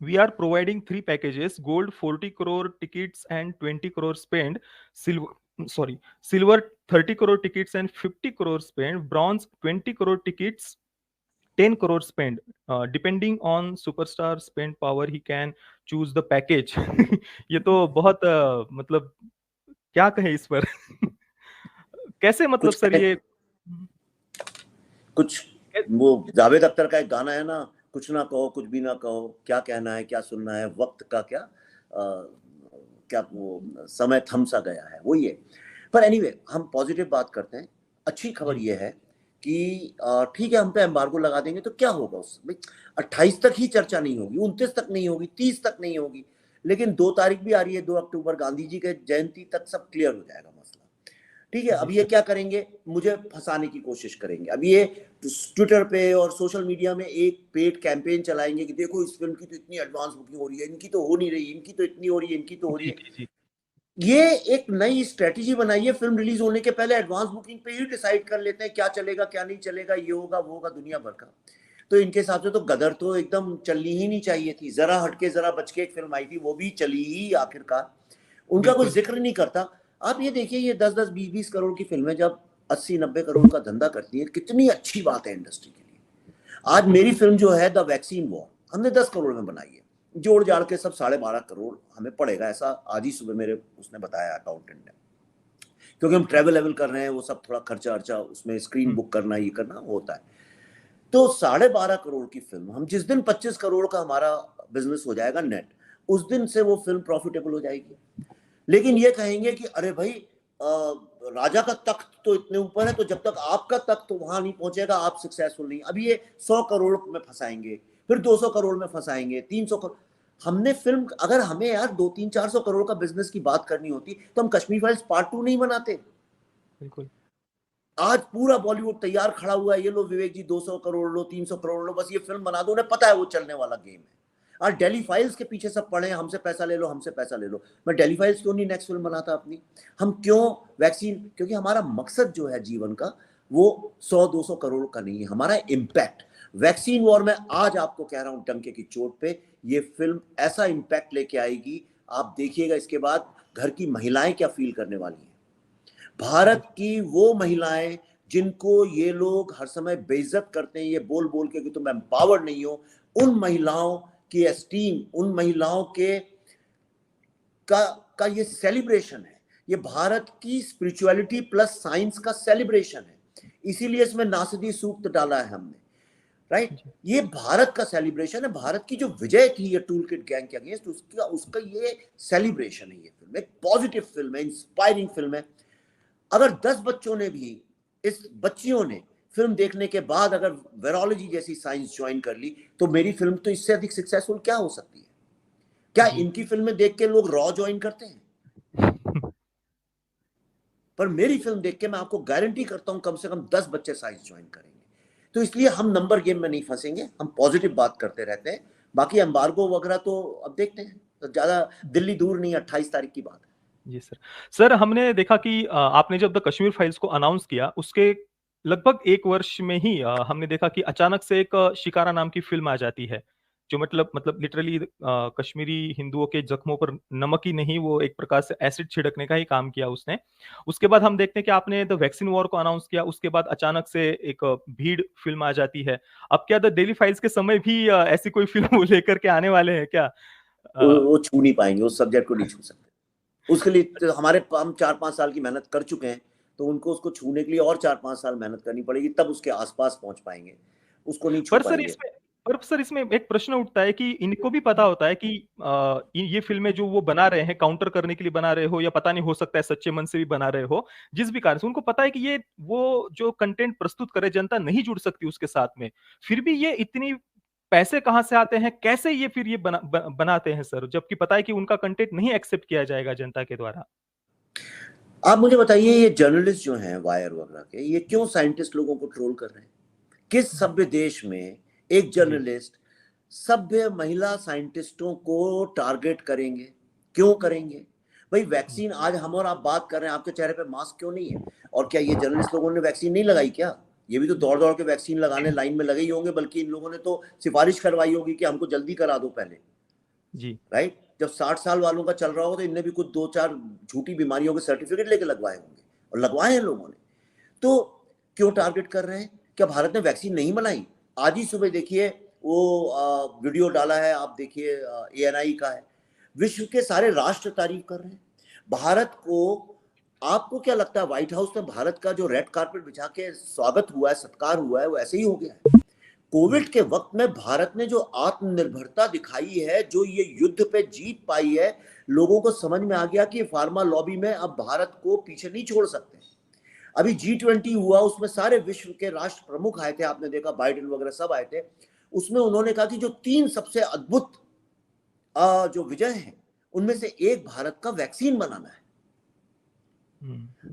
We are providing 3 packages: gold 40 crore tickets and 20 crore spend, silver 30 crore tickets and 50 crore spend, bronze 20 crore tickets 10 crore spend. Depending on superstar spend power he can choose the package. ये तो बहुत मतलब क्या कहें इस पर कैसे मतलब कुछ सर ये कुछ वो जावेद अख्तर का एक गाना है ना, कुछ ना कहो कुछ भी ना कहो, क्या कहना है क्या सुनना है, वक्त का क्या क्या वो समय थम सा गया है, वो ये। पर एनीवे हम पॉजिटिव बात करते हैं। अच्छी खबर जी ये है कि ठीक है, हम पे एम्बार्गो लगा देंगे तो क्या होगा उससे? 28 तक ही चर्चा नहीं होगी, 29 तक नहीं होगी, 30 तक नहीं होगी, लेकिन 2 तारीख भी आ रही है, 2 अक्टूबर, गांधी जी के जयंती तक सब क्लियर हो जाएगा मसला। ठीक है, जी अब ये सर क्या करेंगे, मुझे फंसाने की कोशिश करेंगे। अब ये ट्विटर पे और सोशल मीडिया में एक पेड कैंपेन चलाएंगे कि देखो इस फिल्म की तो इतनी एडवांस बुकिंग हो रही है, इनकी तो हो नहीं रही, इनकी तो इतनी हो रही है, इनकी तो हो रही जी है। जी जी ये एक नई स्ट्रेटेजी बनाई है, फिल्म रिलीज होने के पहले एडवांस बुकिंग पे ही डिसाइड कर लेते हैं क्या चलेगा क्या नहीं चलेगा, ये होगा वो होगा, दुनिया भर का। तो इनके हिसाब से तो गदर तो एकदम चलनी ही नहीं चाहिए थी। जरा हटके जरा बचके एक फिल्म आई थी, वो भी चली ही आखिरकार, उनका कोई बिल्कुल जिक्र नहीं करता। आप ये देखिए, ये 10-10 20-20 करोड़ की फिल्में जब 80-90 करोड़ का धंधा करती है, कितनी अच्छी बात है इंडस्ट्री के लिए। आज बिल्कुल मेरी फिल्म जो है द वैक्सीन वॉर, हमने 10 करोड़ में बनाई है, जोड़ जाड़ के सब 12.5 करोड़ हमें पड़ेगा, ऐसा आज ही सुबह मेरे उसने बताया अकाउंटेंट ने। क्योंकि हम ट्रैवल लेवल कर रहे हैं, वो सब थोड़ा खर्चा अर्चा उसमें, स्क्रीन बुक करना ये करना होता है। तो 12.5 करोड़ की फिल्म, हम जिस दिन 25 करोड़ का हमारा बिजनेस हो जाएगा नेट, उस दिन से वो फिल्म प्रॉफिटेबल हो जाएगी। लेकिन ये कहेंगे कि अरे भाई राजा का तख्त तो इतने ऊपर है, तो जब तक आपका तख्त तो वहां नहीं पहुंचेगा आप सक्सेसफुल नहीं। अभी ये 100 करोड़ में फंसाएंगे, फिर 200 करोड़ में फंसाएंगे, 300 करोड़। हमने फिल्म, अगर हमें यार 200-300-400 करोड़ का बिजनेस की बात करनी होती तो हम कश्मीर फाइल्स पार्ट 2 नहीं बनाते। बिल्कुल आज पूरा बॉलीवुड तैयार खड़ा हुआ है, ये लो विवेक जी 200 करोड़ लो, 300 करोड़ लो, बस ये फिल्म बना दो, उन्हें पता है वो चलने वाला गेम है। आज डेली फाइल्स के पीछे सब पड़े हैं, हमसे पैसा ले लो हमसे पैसा ले लो। मैं डेली फाइल्स क्यों नहीं नेक्स्ट फिल्म बनाता अपनी? हम क्यों वैक्सीन? क्योंकि हमारा मकसद जो है जीवन का, वो 100-200 करोड़ का नहीं है, हमारा इम्पैक्ट। वैक्सीन वॉर में आज आपको कह रहा हूं डंके की चोट पे, ये फिल्म ऐसा इम्पैक्ट लेके आएगी, आप देखिएगा इसके बाद घर की महिलाएं क्या फील करने वाली हैं। जी भारत की वो महिलाएं जिनको ये लोग हर समय बेइज्जत करते हैं, ये बोल बोल के कि तुम एम्पावर्ड नहीं हो, उन महिलाओं की एस्टीम, उन महिलाओं के का ये सेलिब्रेशन है। ये भारत की स्पिरिचुअलिटी प्लस साइंस का सेलिब्रेशन है, इसीलिए इसमें नासदी सूक्त डाला है हमने, राइट? जी ये भारत का सेलिब्रेशन है, भारत की जो विजय थी ये टूल किट गैंग के अगेंस्ट, उसका उसका ये सेलिब्रेशन है। ये फिल्म एक पॉजिटिव फिल्म है, इंस्पायरिंग फिल्म है। अगर 10 बच्चों ने भी, इस बच्चियों ने फिल्म देखने के बाद अगर वायरोलॉजी जैसी साइंस ज्वाइन कर ली, तो मेरी फिल्म तो इससे अधिक सक्सेसफुल क्या हो सकती है? क्या जी इनकी फिल्में देख के लोग रॉ ज्वाइन करते हैं? पर मेरी फिल्म देख के मैं आपको गारंटी करता हूं कम से कम 10 बच्चे साइंस ज्वाइन करेंगे। तो इसलिए हम नंबर गेम में नहीं फंसेंगे, हम पॉजिटिव बात करते रहते हैं। बाकी एम्बार्गो वगैरह तो अब देखते हैं, तो ज्यादा दिल्ली दूर नहीं, 28 तारीख की बात है। जी सर। सर हमने देखा कि आपने जब द कश्मीर फाइल्स को अनाउंस किया उसके लगभग 1 वर्ष में ही हमने देखा कि अचानक से एक शिकारा नाम की फ़िल्म आ जाती है, जो मतलब लिटरली कश्मीरी हिंदुओं के ज़ख्मों पर नमक ही नहीं, वो एक प्रकार से एसिड छिड़कने का ही काम किया उसने। उसके बाद हम देखते हैं कि आपने द वैक्सीन वॉर को अनाउंस किया, उसके बाद अचानक से एक भीड़ फ़िल्म आ जाती है। अब क्या द डेली फाइल्स के समय भी ऐसी कोई फ़िल्म वो लेकर के आने वाले हैं क्या? अ, वो छू नहीं पाएंगे, उस सब्जेक्ट को नहीं छू सकते। उसके लिए तो हमारे हम 4-5 साल की मेहनत कर चुके हैं, तो उनको उसको छूने के लिए और 4-5 साल मेहनत करनी पड़ेगी, तब उसके आसपास पहुंच पाएंगे, उसको नहीं छू पर सर पाएंगे। इसमें पर सर इसमें एक प्रश्न उठता है कि इनको भी पता होता है कि ये फ़िल्में जो वो बना रहे हैं, काउंटर करने के लिए बना रहे हो या पता नहीं हो सकता है सच्चे मन से भी बना रहे हो, जिस भी कारण से उनको पता है कि ये वो जो कंटेंट प्रस्तुत करे जनता नहीं जुड़ सकती उसके साथ में। फिर भी ये इतनी पैसे कहाँ से आते हैं? कैसे ये फिर ये बनाते हैं सर? जबकि पता है कि उनका कंटेंट नहीं एक्सेप्ट किया जाएगा जनता के द्वारा। आप मुझे बताइए, ये जर्नलिस्ट जो हैं वायर वगैरह के, ये क्यों साइंटिस्ट लोगों को ट्रोल कर रहे हैं? किस सभ्य देश में एक जी। जर्नलिस्ट सभ्य महिला साइंटिस्टों को टारगेट करेंगे? क्यों करेंगे भाई? हुँ। वैक्सीन, आज हम और आप बात कर रहे हैं, आपके चेहरे पे मास्क क्यों नहीं है? और क्या ये जर्नलिस्ट लोगों ने वैक्सीन नहीं लगाई क्या? ये भी तो दौड़ दौड़ के वैक्सीन लगाने लाइन में लगे ही होंगे, बल्कि इन लोगों ने तो सिफारिश करवाई होगी कि हमको जल्दी करा दो पहले, जी। राइट? जब 60 साल वालों का चल रहा होगा तो इनने भी कुछ 2-4 झूठी बीमारियों के सर्टिफिकेट लेके लगवाए होंगे, और लगवाए हैं लोगों ने। तो क्यों टारगेट कर रहे हैं? क्या भारत ने वैक्सीन नहीं बनाई? आज ही सुबह देखिए, वो वीडियो डाला है, आप देखिए, ANI का है, विश्व के सारे राष्ट्र तारीफ कर रहे हैं। भारत को आपको क्या लगता है व्हाइट हाउस में भारत का जो रेड कार्पेट बिछा के स्वागत हुआ है, सत्कार हुआ है, वो ऐसे ही हो गया है? कोविड के वक्त में भारत ने जो आत्मनिर्भरता दिखाई है, जो ये युद्ध पे जीत पाई है, लोगों को समझ में आ गया कि फार्मा लॉबी में अब भारत को पीछे नहीं छोड़ सकते। अभी G20 हुआ, उसमें सारे विश्व के राष्ट्र प्रमुख आए थे, आपने देखा बाइडेन वगैरह सब आए थे। उसमें उन्होंने कहा कि जो 3 सबसे अद्भुत जो विजय है, उनमें से एक भारत का वैक्सीन बनाना है।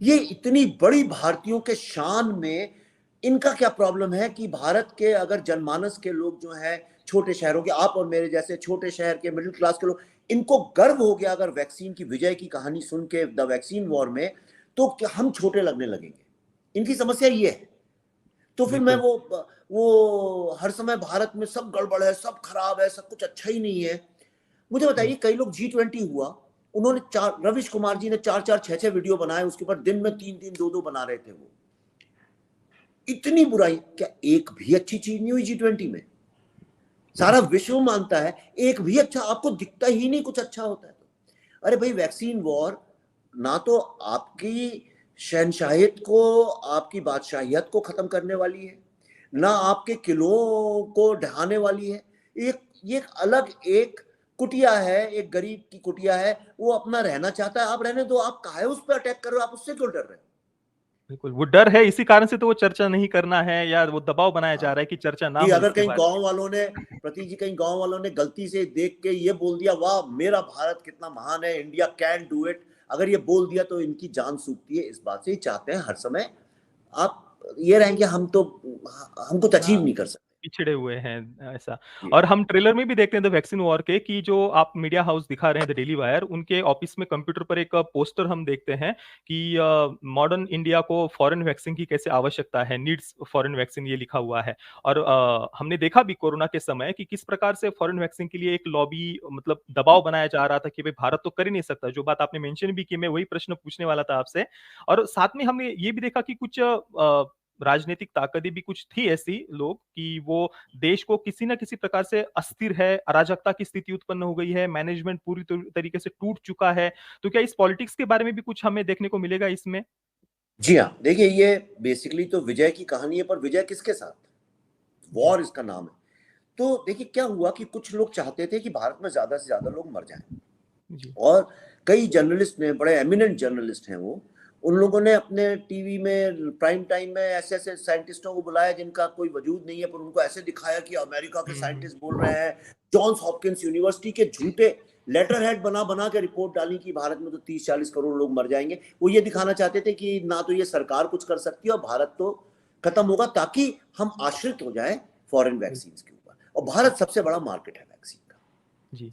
ये इतनी बड़ी भारतीयों के शान में इनका क्या प्रॉब्लम है कि भारत के अगर जनमानस के लोग जो हैं, छोटे शहरों के, आप और मेरे जैसे छोटे शहर के मिडिल क्लास के लोग, इनको गर्व हो गया अगर वैक्सीन की विजय की कहानी सुन के द वैक्सीन वॉर में, तो क्या हम छोटे लगने लगेंगे? इनकी समस्या ये है। तो फिर मैं वो हर समय भारत में सब गड़बड़ है, सब खराब है, सब कुछ अच्छा ही नहीं है। मुझे बताइए, कई लोग G20 हुआ, उन्होंने रविश कुमार जी ने 4-4, 6-6 वीडियो बनाए, उसके ऊपर दिन में 3-3, 2-2 बना रहे थे। वो इतनी बुराई, क्या एक भी अच्छी चीज नहीं हुई G20 में? सारा विश्व मानता है, एक भी अच्छा आपको दिखता ही नहीं कुछ अच्छा होता है। तो अरे भाई, वैक्सीन वॉर ना तो आपकी शहनशाहियत को, आपकी बादशाहियत को खत्म करने वाली है, ना आपके किलों को ढहाने वाली है। एक अलग एक कुटिया है, एक गरीब की कुटिया है, वो अपना रहना चाहता है, आप रहने दो। आप काहे उस पर अटैक कर रहे हो? आप उससे क्यों डर रहे हो? बिल्कुल, वो डर है, इसी कारण से तो वो चर्चा नहीं करना है, या वो दबाव बनाया जा रहा है कि चर्चा ना कि हो अगर इसके कहीं बारे गांव वालों ने, प्रतीक जी, कहीं गांव वालों ने गलती से देख के ये बोल दिया, वाह मेरा भारत कितना महान है, इंडिया कैन डू इट, अगर ये बोल दिया तो इनकी जान सूखती है। इस बात से ही चाहते हैं हर समय आप ये रहेंगे, हम कुछ में। अचीव नहीं कर सकते। पिछड़े हुए हैं ऐसा। जी। और हम ट्रेलर में भी देखते हैं द वैक्सीन वॉर के, कि जो आप मीडिया हाउस दिखा रहे हैं द डेली वायर, उनके ऑफिस में कंप्यूटर पर एक पोस्टर हम देखते हैं कि मॉडर्न इंडिया को फॉरेन वैक्सीन की कैसे आवश्यकता है, नीड्स फॉरेन वैक्सीन, ये लिखा हुआ है। और हमने देखा भी कोरोना के समय कि किस प्रकार से फॉरेन वैक्सीन के लिए एक लॉबी, मतलब दबाव बनाया जा रहा था कि भाई भारत तो कर ही नहीं सकता, जो बात आपने मेंशन भी की, मैं वही प्रश्न पूछने वाला था आपसे। और साथ में हमने ये भी देखा कि कुछ राजनीतिक ताकतें भी कुछ थी ऐसी लोग, कि वो देश को किसी ना किसी प्रकार से अस्थिर है, अराजकता की स्थिति उत्पन्न हो गई है, मैनेजमेंट पूरी तरीके से टूट चुका है। तो क्या इस पॉलिटिक्स के बारे में भी कुछ हमें देखने को मिलेगा इसमें? जी हाँ, देखिए, ये बेसिकली तो विजय की कहानी है, पर विजय किसके साथ? वॉर इसका नाम है। तो देखिए क्या हुआ कि कुछ लोग चाहते थे कि भारत में ज्यादा से ज्यादा लोग मर जाएं, और कई जर्नलिस्ट ने, बड़े एमिनेंट जर्नलिस्ट हैं वो, उन लोगों ने अपने टीवी में प्राइम टाइम में ऐसे ऐसे साइंटिस्टों को बुलाया जिनका कोई वजूद नहीं है, पर उनको ऐसे दिखाया कि अमेरिका के साइंटिस्ट बोल रहे हैं, जॉन्स हॉपकिंस यूनिवर्सिटी के झूठे लेटर हेड बना बना के रिपोर्ट डाली कि भारत में तो 30-40 करोड़ लोग मर जाएंगे। वो ये दिखाना चाहते थे कि ना तो ये सरकार कुछ कर सकती है और भारत तो खत्म होगा, ताकि हम आश्रित हो जाए फॉरेन वैक्सीन के ऊपर। और भारत सबसे बड़ा मार्केट है वैक्सीन का,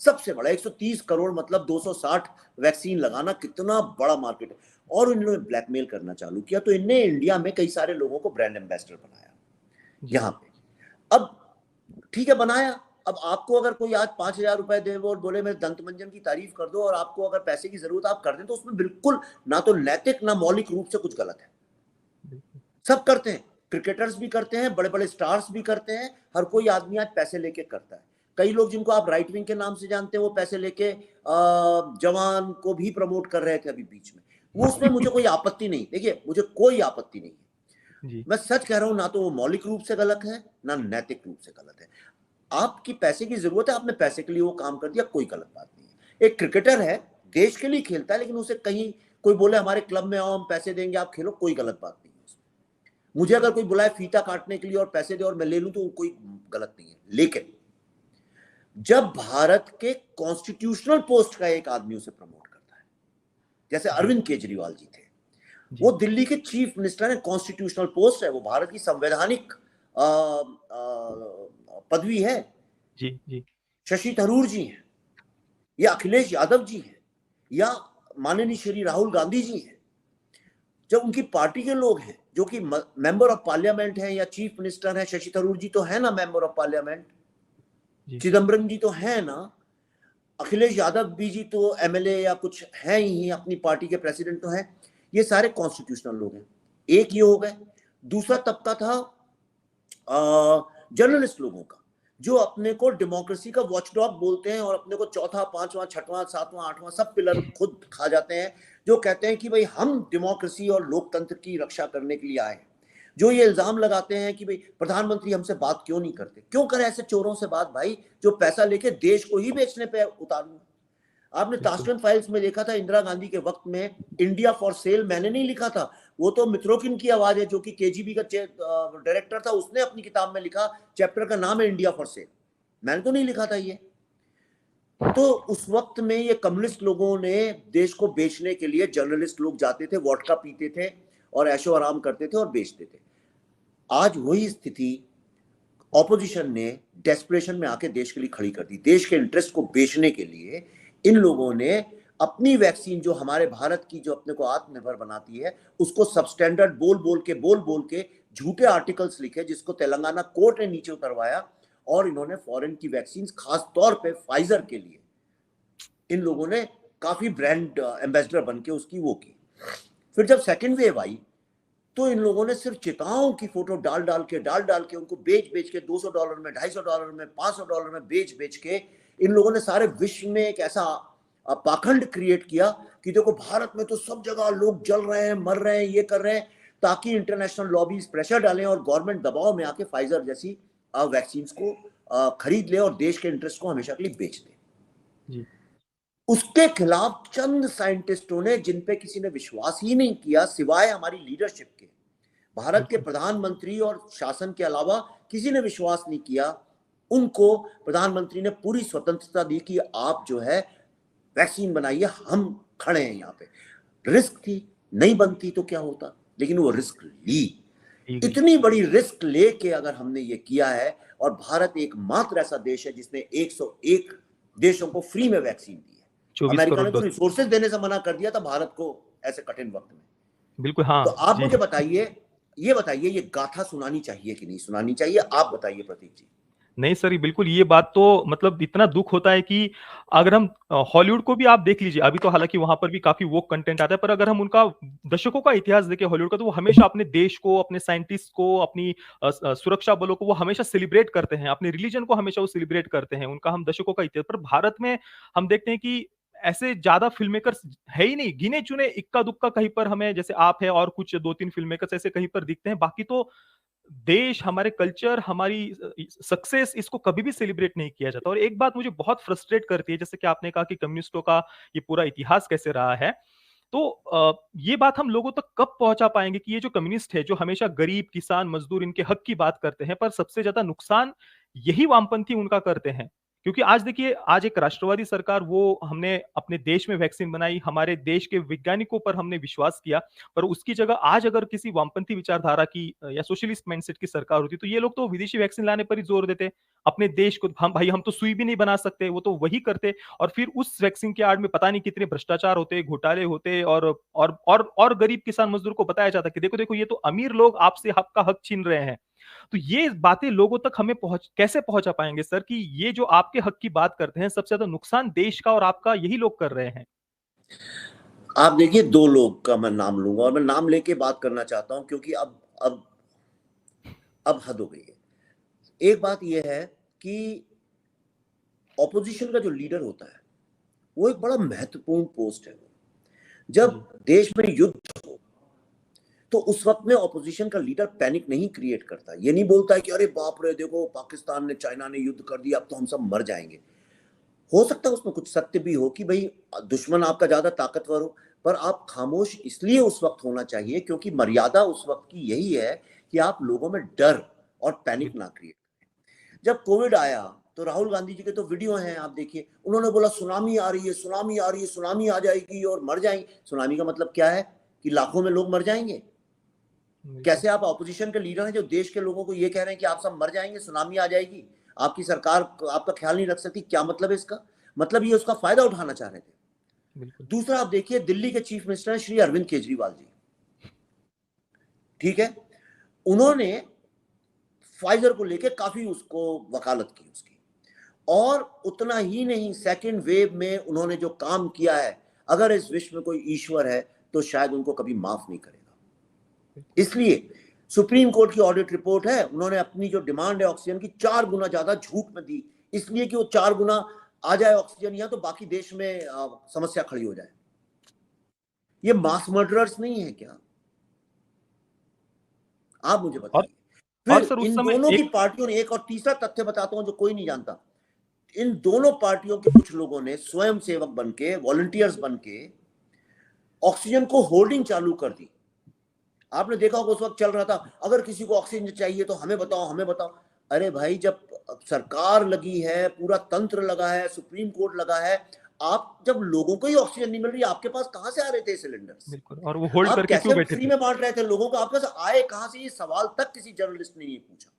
सबसे बड़ा, 130 करोड़, मतलब 260 वैक्सीन लगाना कितना बड़ा मार्केट है। और इन्होंने ब्लैकमेल करना चालू किया, तो इनने इंडिया में कई सारे लोगों को ब्रांड एम्बेसडर बनाया यहाँ पे। अब ठीक है, बनाया। अब आपको अगर कोई आज 5,000 रुपए दे और बोले मैं दंत मंजन की तारीफ कर दो, और आपको अगर पैसे की जरूरत आप कर दें, तो उसमें बिल्कुल ना तो नैतिक ना मौलिक रूप से कुछ गलत है। सब करते हैं, क्रिकेटर्स भी करते हैं, बड़े बड़े स्टार्स भी करते हैं, हर कोई आदमी आज पैसे लेके करता है। कई लोग जिनको आप राइट विंग के नाम से जानते हैं, वो पैसे लेके जवान को भी प्रमोट कर रहे थे अभी बीच में। वो उसमें मुझे कोई आपत्ति नहीं, देखिए मुझे कोई आपत्ति नहीं है। मैं सच कह रहा हूं, ना तो वो मौलिक रूप से गलत है, ना नैतिक रूप से गलत है। आपकी पैसे की जरूरत है, आपने पैसे के लिए वो काम कर दिया, कोई गलत बात नहीं है। एक क्रिकेटर है, देश के लिए खेलता है, लेकिन उसे कहीं कोई बोले हमारे क्लब में आओ, हम पैसे देंगे, आप खेलो, कोई गलत बात नहीं है। मुझे अगर कोई बुलाए फीता काटने के लिए और पैसे दे और मैं ले लूं, तो कोई गलत नहीं है। लेकिन जब भारत के कॉन्स्टिट्यूशनल पोस्ट का एक आदमी उसे प्रमोट करता है, जैसे अरविंद केजरीवाल जी थे, वो दिल्ली के चीफ मिनिस्टर है, कॉन्स्टिट्यूशनल पोस्ट है, वो भारत की संवैधानिक पदवी है। जी। शशि थरूर जी हैं, या अखिलेश यादव जी हैं, या माननीय श्री राहुल गांधी जी हैं, जब उनकी पार्टी के लोग हैं जो कि मेंबर ऑफ पार्लियामेंट हैं या चीफ मिनिस्टर हैं, शशि थरूर जी तो है ना मेंबर ऑफ पार्लियामेंट, चिदम्बरम जी तो है ना, अखिलेश यादव भी जी तो एमएलए या कुछ है ही, अपनी पार्टी के प्रेसिडेंट तो हैं, ये सारे कॉन्स्टिट्यूशनल लोग हैं। एक ये हो गए। दूसरा तबका था जर्नलिस्ट लोगों का, जो अपने को डेमोक्रेसी का वॉचडॉग बोलते हैं और अपने को चौथा, पांचवा, छठवां, सातवां, आठवां सब पिलर खुद खा जाते हैं, जो कहते हैं कि भाई हम डेमोक्रेसी और लोकतंत्र की रक्षा करने के लिए आए हैं, जो ये इल्जाम लगाते हैं कि भाई प्रधानमंत्री हमसे बात क्यों नहीं करते, क्यों करे ऐसे चोरों से बात भाई, जो पैसा लेके देश को ही बेचने पे उतारू। आपने ताशकंद फाइल्स में देखा था इंदिरा गांधी के वक्त में इंडिया फॉर सेल मैंने नहीं लिखा था, वो तो मित्रोकिन की आवाज है जो कि केजीबी का डायरेक्टर था, उसने अपनी किताब में लिखा, चैप्टर का नाम है इंडिया फॉर सेल, मैंने तो नहीं लिखा था ये। तो उस वक्त में ये कम्युनिस्ट लोगों ने देश को बेचने के लिए, जर्नलिस्ट लोग जाते थे, वोडका पीते थे और ऐशो आराम करते थे और बेचते थे। आज वही स्थिति ऑपोजिशन ने डेस्परेशन में आके देश के लिए खड़ी कर दी। देश के इंटरेस्ट को बेचने के लिए इन लोगों ने अपनी वैक्सीन, जो हमारे भारत की, जो अपने को आत्मनिर्भर बनाती है, उसको सबस्टैंडर्ड बोल बोल के झूठे आर्टिकल्स लिखे, जिसको तेलंगाना कोर्ट ने नीचे उतरवाया, और इन्होंने फॉरेन की वैक्सीन, खास तौर पे फाइजर के लिए इन लोगों ने काफी ब्रांड एम्बेसडर बन के उसकी वो की। फिर जब सेकेंड वेव आई तो इन लोगों ने सिर्फ चिताओं की फोटो डाल डाल के उनको बेच के $200 में, $250 में, $500 में बेच के इन लोगों ने सारे विश्व में एक ऐसा पाखंड क्रिएट किया कि देखो भारत में तो सब जगह लोग जल रहे हैं, मर रहे हैं, ये कर रहे हैं, ताकि इंटरनेशनल लॉबीज प्रेशर डालें और गवर्नमेंट दबाव में आके फाइजर जैसी वैक्सीन को खरीद ले और देश के इंटरेस्ट को हमेशा के लिए बेच दे। उसके खिलाफ चंद साइंटिस्टों ने, जिन पे किसी ने विश्वास ही नहीं किया सिवाय हमारी लीडरशिप के, भारत के प्रधानमंत्री और शासन के अलावा किसी ने विश्वास नहीं किया, उनको प्रधानमंत्री ने पूरी स्वतंत्रता दी कि आप जो है वैक्सीन बनाइए, हम खड़े हैं यहाँ पे। रिस्क थी, नहीं बनती तो क्या होता, लेकिन वो रिस्क ली। इतनी बड़ी रिस्क लेके अगर हमने ये किया है, और भारत एकमात्र ऐसा देश है जिसने 101 देशों को फ्री में वैक्सीन दी है। अमेरिका ने तो रिसोर्सेज देने से मना कर दिया था भारत को ऐसे कठिन वक्त में। बिल्कुल, हाँ। तो आप मुझे बताइए, ये गाथा सुनानी चाहिए कि नहीं सुनानी चाहिए, आप बताइए प्रतीक जी। नहीं सर, बिल्कुल ये बात तो मतलब इतना दुख होता है कि अगर हम हॉलीवुड को भी आप देख लीजिए, अभी तो हालांकि वहां पर भी काफी वोक कंटेंट आता है, पर अगर हम उनका दशकों का इतिहास देखें हॉलीवुड का, तो वो हमेशा अपने देश को, अपने साइंटिस्ट को, अपनी सुरक्षा बलों को वो हमेशा सेलिब्रेट करते हैं, अपने रिलीजन को हमेशा वो सेलिब्रेट करते हैं, उनका हम दशकों का इतिहास। पर भारत में हम देखते हैं कि ऐसे ज्यादा फिल्म मेकर्स है ही नहीं, गिने चुने इक्का दुक्का कहीं पर हमें, जैसे आप है और कुछ 2-3 फिल्म मेकर्स ऐसे कहीं पर दिखते हैं, बाकी तो देश, हमारे कल्चर, हमारी सक्सेस, इसको कभी भी सेलिब्रेट नहीं किया जाता। और एक बात मुझे बहुत फ्रस्ट्रेट करती है, जैसे कि आपने कहा कि कम्युनिस्टों का ये पूरा इतिहास कैसे रहा है, तो ये बात हम लोगों तक कब पहुंचा पाएंगे कि ये जो कम्युनिस्ट है, जो हमेशा गरीब, किसान, मजदूर, इनके हक की बात करते हैं, पर सबसे ज्यादा नुकसान यही वामपंथी उनका करते हैं। क्योंकि आज देखिए, आज एक राष्ट्रवादी सरकार, वो हमने अपने देश में वैक्सीन बनाई, हमारे देश के वैज्ञानिकों पर हमने विश्वास किया, पर उसकी जगह आज अगर किसी वामपंथी विचारधारा की या सोशलिस्ट माइंडसेट की सरकार होती, तो ये लोग तो विदेशी वैक्सीन लाने पर ही जोर देते। अपने देश को हम तो सुई भी नहीं बना सकते, वो तो वही करते, और फिर उस वैक्सीन के आड़ में पता नहीं कितने भ्रष्टाचार होते, घोटाले होते, और गरीब किसान मजदूर को बताया जाता कि देखो देखो, ये तो अमीर लोग आपसे आपका हक छीन रहे हैं। तो ये बातें लोगों तक हमें कैसे पहुंचा पाएंगे सर, कि ये जो आपके हक की बात करते हैं, सबसे ज्यादा नुकसान देश का और आपका यही लोग कर रहे हैं। आप देखिए, 2 लोग का मैं नाम लूंगा, और मैं नाम लेके बात करना चाहता हूं, क्योंकि अब हद हो गई है। एक बात यह है कि ऑपोजिशन का जो लीडर होता है वो एक बड़ा महत्वपूर्ण पोस्ट है। जब देश में युद्ध हो तो उस वक्त में ऑपोजिशन का लीडर पैनिक नहीं क्रिएट करता, ये नहीं बोलता है कि अरे बाप रे देखो पाकिस्तान ने, चाइना ने युद्ध कर दिया, अब तो हम सब मर जाएंगे। हो सकता है उसमें कुछ सत्य भी हो कि भाई दुश्मन आपका ज्यादा ताकतवर हो, पर आप खामोश इसलिए उस वक्त होना चाहिए क्योंकि मर्यादा उस वक्त की यही है कि आप लोगों में डर और पैनिक ना क्रिएट करें। जब कोविड आया तो राहुल गांधी जी के तो वीडियो हैं, आप देखिए, उन्होंने बोला सुनामी आ रही है, सुनामी आ रही है, सुनामी आ जाएगी और मर जाएंगे। सुनामी का मतलब क्या है कि लाखों में लोग मर जाएंगे। कैसे आप ऑपोजिशन के लीडर हैं जो देश के लोगों को ये कह रहे हैं कि आप सब मर जाएंगे, सुनामी आ जाएगी, आपकी सरकार आपका ख्याल नहीं रख सकती? क्या मतलब है इसका? मतलब ये उसका फायदा उठाना चाह रहे थे। दूसरा, आप देखिए, दिल्ली के चीफ मिनिस्टर हैं श्री अरविंद केजरीवाल जी, ठीक है, उन्होंने फाइजर को लेकर काफी उसको वकालत की उसकी, और उतना ही नहीं, सेकेंड वेव में उन्होंने जो काम किया है, अगर इस विश्व में कोई ईश्वर है तो शायद उनको कभी माफ नहीं करेगा। इसलिए सुप्रीम कोर्ट की ऑडिट रिपोर्ट है, उन्होंने अपनी जो डिमांड है ऑक्सीजन की 4 गुना ज्यादा झूठ में दी, इसलिए कि वो 4 गुना आ जाए ऑक्सीजन यहाँ, तो बाकी देश में समस्या खड़ी हो जाए। ये मास मर्डरर्स नहीं है क्या? आप मुझे और बताइए। सर फिर उस इन समय दोनों की एक पार्टियों ने, एक और तीसरा तथ्य बताता हूं जो कोई नहीं जानता, इन दोनों पार्टियों के कुछ लोगों ने स्वयं सेवक बनके, वॉलंटियर्स बनके ऑक्सीजन को होल्डिंग चालू कर दी। आपने देखा होगा उस वक्त चल रहा था, अगर किसी को ऑक्सीजन चाहिए तो हमें बताओ, हमें बताओ। अरे भाई, जब सरकार लगी है, पूरा तंत्र लगा है, सुप्रीम कोर्ट लगा है, आप जब लोगों को ही ऑक्सीजन नहीं मिल रही, आपके पास कहां से आ रहे थे सिलेंडर्स? बिल्कुल, और वो होल्ड आप करके क्यों कैसे बैठे फ्री थे? में बांट रहे थे लोगों को? आपके पास आए कहां से? ये सवाल तक किसी जर्नलिस्ट ने नहीं पूछा।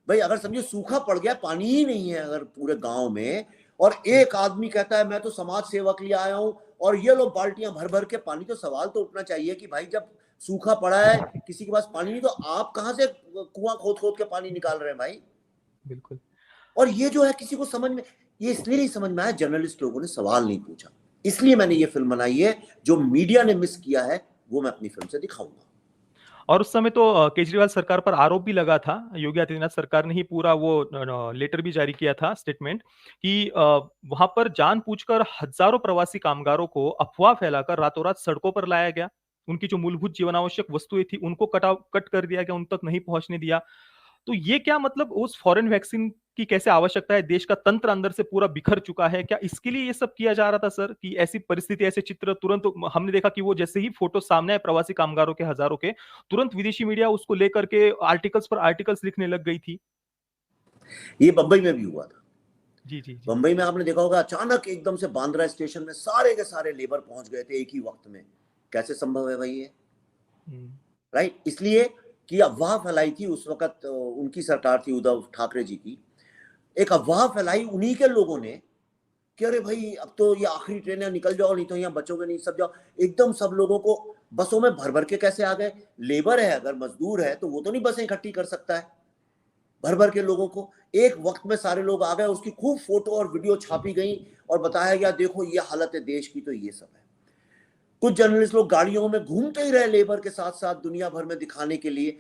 भाई अगर समझिए सूखा पड़ गया, पानी ही नहीं है अगर पूरे गांव में, और एक आदमी कहता है मैं तो समाज सेवा के लिए आया हूं, और ये लोग बाल्टियां भर भर के पानी, तो सवाल तो उठना चाहिए कि भाई जब सूखा पड़ा है, किसी के पास पानी नहीं, तो आप कहां से कुआं खोद खोद के पानी निकाल रहे हैं भाई? बिल्कुल। और ये जो है किसी को समझ में, ये इसलिए नहीं समझ में आया, जर्नलिस्ट लोगों ने सवाल नहीं पूछा। इसलिए मैंने ये फिल्म बनाई है। जो मीडिया ने मिस किया है वो मैं अपनी फिल्म से दिखाऊंगा। और उस समय तो केजरीवाल सरकार पर आरोप भी लगा था, योगी आदित्यनाथ सरकार ने ही पूरा वो लेटर भी जारी किया था, स्टेटमेंट, कि वहां पर जानबूझकर हजारों प्रवासी कामगारों को अफवाह फैलाकर रातों रात सड़कों पर लाया गया। उनकी जो मूलभूत जीवन आवश्यक वस्तुएं थी उनको कट कर दिया गया, उन तक नहीं पहुंचने दिया। तो ये क्या मतलब उस फॉरेन वैक्सीन की कैसे आवश्यकता है? देश का तंत्र अंदर से पूरा बिखर चुका है, क्या इसके लिए ये सब किया जा रहा था सर, कि ऐसी परिस्थिति, ऐसे चित्र तुरंत? हमने देखा कि वो जैसे ही फोटो सामने आए प्रवासी कामगारों के हजारों के, तुरंत विदेशी मीडिया उसको लेकर के आर्टिकल्स पर आर्टिकल्स लिखने लग गई थी। ये बंबई में भी हुआ था। जी जी जी। बंबई में आपने देखा होगा, अचानक एकदम से बांद्रा स्टेशन में सारे के सारे लेबर पहुंच गए थे एक ही वक्त में। कैसे संभव है भाई ये? राइट? इसलिए कि अफवाह फैलाई थी उस वक्त, उनकी सरकार थी उद्धव ठाकरे जी की। एक अफवाह फैलाई उन्हीं के लोगों ने कि अरे भाई अब तो ये आखिरी ट्रेन है, निकल जाओ नहीं तो यहाँ बचोगे नहीं, सब जाओ। एकदम सब लोगों को बसों में भर भर के कैसे आ गए? लेबर है, अगर मजदूर है तो वो तो नहीं बसें इकट्ठी कर सकता है भर भर के लोगों को। एक वक्त में सारे लोग आ गए, उसकी खूब फोटो और वीडियो छापी गई और बताया गया देखो ये हालत है देश की, तो ये सब है। कुछ जर्नलिस्ट लोग गाड़ियों में घूमते ही रहे लेबर के साथ साथ दुनिया भर में दिखाने के लिए।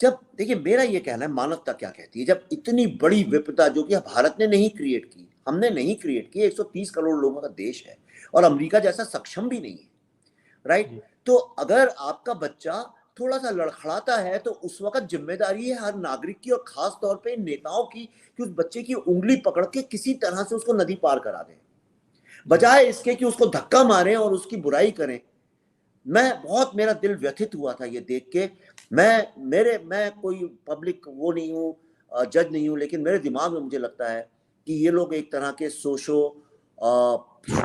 जब देखिए, मेरा ये कहना है, मानवता क्या कहती है, जब इतनी बड़ी विपदा जो कि भारत ने नहीं क्रिएट की, हमने नहीं क्रिएट की, 130 करोड़ लोगों का देश है और अमेरिका जैसा सक्षम भी नहीं है, राइट? जी तो अगर आपका बच्चा थोड़ा सा लड़खड़ाता है तो उस वक्त जिम्मेदारी है हर नागरिक की और खास तौर पे नेताओं की कि उस बच्चे की उंगली पकड़ के किसी तरह से उसको नदी पार करा दें, बजाय इसके कि उसको धक्का मारें और उसकी बुराई करें। मेरा दिल व्यथित हुआ था ये देख के। मैं कोई पब्लिक वो नहीं हूँ, जज नहीं हूँ, लेकिन मेरे दिमाग में मुझे लगता है कि ये लोग एक तरह के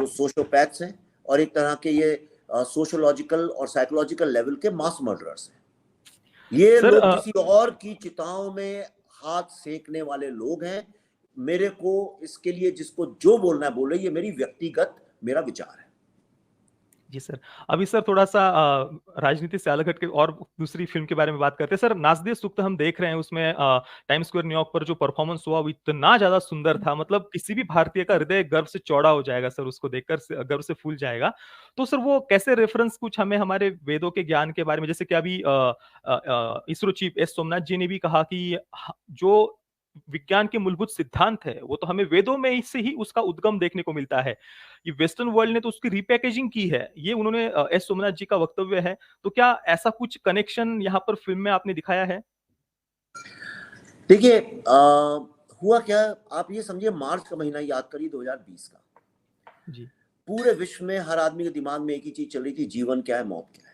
सोशोपैथ्स हैं और एक तरह के ये सोशोलॉजिकल और साइकोलॉजिकल लेवल के मास मर्डरर्स हैं। ये सर। लोग किसी और की चिताओं में हाथ सेकने वाले लोग हैं। मेरे को इसके लिए जिसको जो बोलना है बोले, ये मेरा विचार है। जी सर। अभी सर थोड़ा-सा राजनीति से अलग हट के और दूसरी फ़िल्म के बारे में बात करते हैं। सर, नाज़ दे सुक्त हम देख रहे हैं, उसमें टाइम स्क्वायर न्यूयॉर्क पर जो परफ़ॉर्मेंस हुआ वो इतना ज़्यादा सुंदर था, मतलब किसी भी भारतीय का हृदय गर्व से चौड़ा हो जाएगा सर, उसको देखकर गर्व से फूल जाएगा। तो सर वो कैसे रेफ़रेंस कुछ हमें हमारे वेदों के ज्ञान के बारे में, जैसे कि अभी इसरो चीफ एस सोमनाथ जी ने भी कहा कि जो विज्ञान के मूलभूत सिद्धांत है, वो तो हमें वेदों में से ही उसका उद्गम देखने को मिलता है। ये वेस्टर्न वर्ल्ड ने तो उसकी रिपैकेजिंग की है। ये उन्होंने एस सोमनाथ जी का वक्तव्य है। तो क्या ऐसा कुछ कनेक्शन यहाँ पर फ़िल्म में आपने दिखाया है? देखिए, हुआ क्या, आप ये समझिए मार्च का महीना याद करिए 2020 का। जी। पूरे विश्व में हर आदमी के दिमाग में एक ही चीज चल रही थी, जीवन क्या है, मौत क्या है।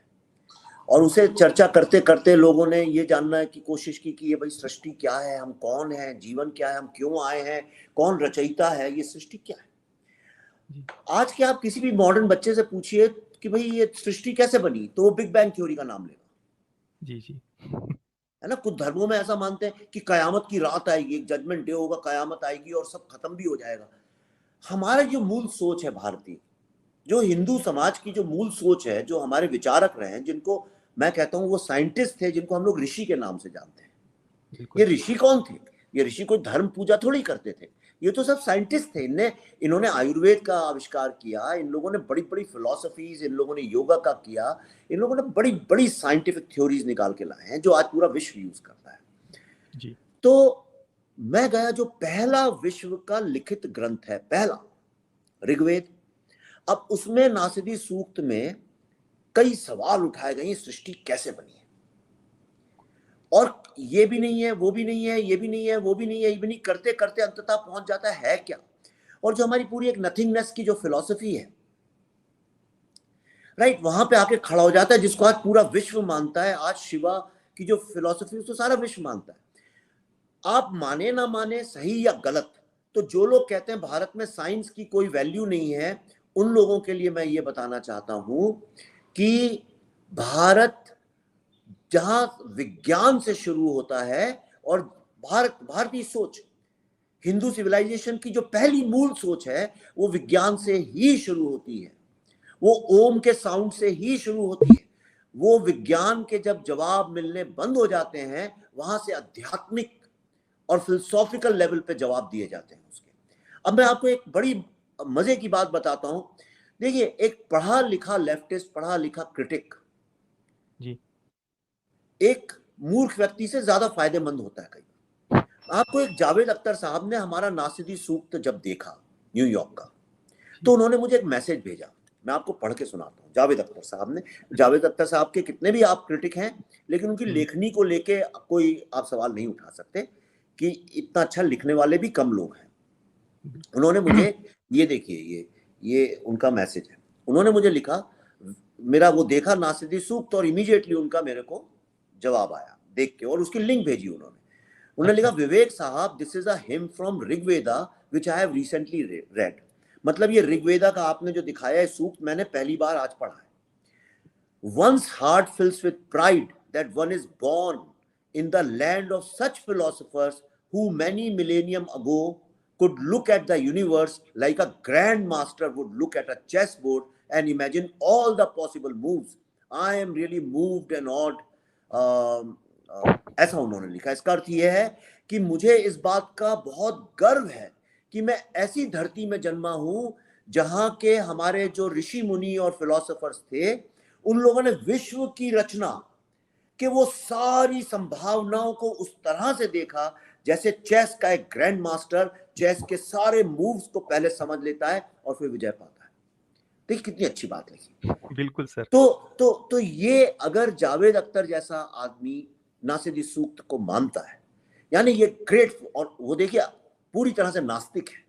और उसे चर्चा करते करते लोगों ने ये जानना की कोशिश की कि ये भाई सृष्टि क्या है, हम कौन है, जीवन क्या है, हम क्यों आए हैं, कौन रचयिता है, ये सृष्टि क्या है। जी। आज के आप किसी भी मॉडर्न बच्चे से पूछिए कि भाई ये सृष्टि कैसे बनी, तो वो बिग बैंग थ्योरी का नाम लेगा। जी, जी। है ना? कुछ धर्मों में ऐसा मानते हैं कि कयामत की रात आएगी, एक जजमेंट डे होगा, कयामत आएगी और सब खत्म भी हो जाएगा। हमारा जो मूल सोच है भारतीय, जो हिंदू समाज की जो मूल सोच है, जो हमारे विचारक रहे हैं, जिनको मैं कहता हूं वो साइंटिस्ट थे, जिनको हम लोग ऋषि के नाम से जानते हैं। ये बिल्कुल। ऋषि कौन थे? ये ऋषि कोई धर्म पूजा थोड़ी करते थे, ये तो सब साइंटिस्ट थे। इन्होंने आयुर्वेद का आविष्कार किया, इन लोगों ने बड़ी बड़ी फिलोसफीज, इन लोगों ने योगा का किया, इन लोगों ने बड़ी बड़ी साइंटिफिक थ्योरीज निकाल के लाए हैं जो आज पूरा विश्व यूज करता है। जी। तो मैं गया, जो पहला विश्व का लिखित ग्रंथ है, पहला ऋग्वेद, अब उसमें नासिदी सूक्त में कई सवाल उठाए गए, सृष्टि कैसे बनी है, और ये भी नहीं है, वो भी नहीं है, ये भी नहीं है, वो भी नहीं है, ये भी नहीं, करते करते अंततः पहुंच जाता है क्या। और जो हमारी पूरी एक नथिंगनेस की जो फिलॉसफी है, राइट, वहां पे आके खड़ा हो जाता है, जिसको आज पूरा विश्व मानता है। आज शिवा की जो फिलॉसफी उसको सारा विश्व मानता है। आप माने ना माने, सही या गलत, तो जो लोग कहते हैं भारत में साइंस की कोई वैल्यू नहीं है, उन लोगों के लिए मैं ये बताना चाहता हूं कि भारत जहां विज्ञान से शुरू होता है, और भारतीय सोच, हिंदू सिविलाइजेशन की जो पहली मूल सोच है, वो विज्ञान से ही शुरू होती है, वो ओम के साउंड से ही शुरू होती है। वो विज्ञान के जब जवाब मिलने बंद हो जाते हैं, वहां से आध्यात्मिक और फिलोसॉफिकल लेवल पे जवाब दिए जाते हैं उसके। अब मैं आपको एक बड़ी मजे की बात बताता हूं। देखिए, एक पढ़ा लिखा लेफ्टिस्ट, पढ़ा लिखा क्रिटिक जी एक मूर्ख व्यक्ति से ज्यादा फायदेमंद होता है कई बार। आपको एक जावेद अख्तर साहब ने हमारा नासिदी सूक्त जब देखा न्यूयॉर्क का, तो उन्होंने मुझे एक मैसेज भेजा, मैं आपको पढ़ के सुनाता हूँ। जावेद अख्तर साहब ने, जावेद अख्तर साहब के कितने भी आप क्रिटिक हैं, लेकिन उनकी लेखनी को लेके कोई आप सवाल नहीं उठा सकते कि इतना अच्छा लिखने वाले भी कम लोग हैं। उन्होंने मुझे, ये देखिए, ये उनका मैसेज है। उन्होंने मुझे लिखा, मेरा वो देखा नासिदी सूक्त, और इमीडिएटली उनका मेरे को जवाब आया देख के, और उसकी लिंक भेजी उन्होंने लिखा, विवेक साहब, this is a him from Rigveda which I have recently red. मतलब ये ऋग्वेदा का आपने जो दिखाया है सूक्त, मैंने पहली बार आज पढ़ा है। One's heart fills with pride that one is born in the land of such philosophers who many millennium ago could look at the universe like a grandmaster would look at a chessboard and imagine all the possible moves. I am really moved and awed. ऐसा उन्होंने लिखा। इसका अर्थ यह है कि मुझे इस बात का बहुत गर्व है कि मैं ऐसी धरती में जन्मा हूं जहां के हमारे जो ऋषि मुनि और फिलोसोफर्स थे, उन लोगों ने विश्व की रचना के वो सारी संभावनाओं को उस तरह से देखा जैसे चेस का एक ग्रैंड मास्टर चेस के सारे मूव्स को पहले समझ लेता है और फिर विजय पाता है। देखिए कितनी अच्छी बात लिखी। बिल्कुल सर। तो ये अगर जावेद अख्तर जैसा आदमी नासिदी सूक्त को मानता है, यानी ये ग्रेट, और वो देखिए पूरी तरह से नास्तिक है,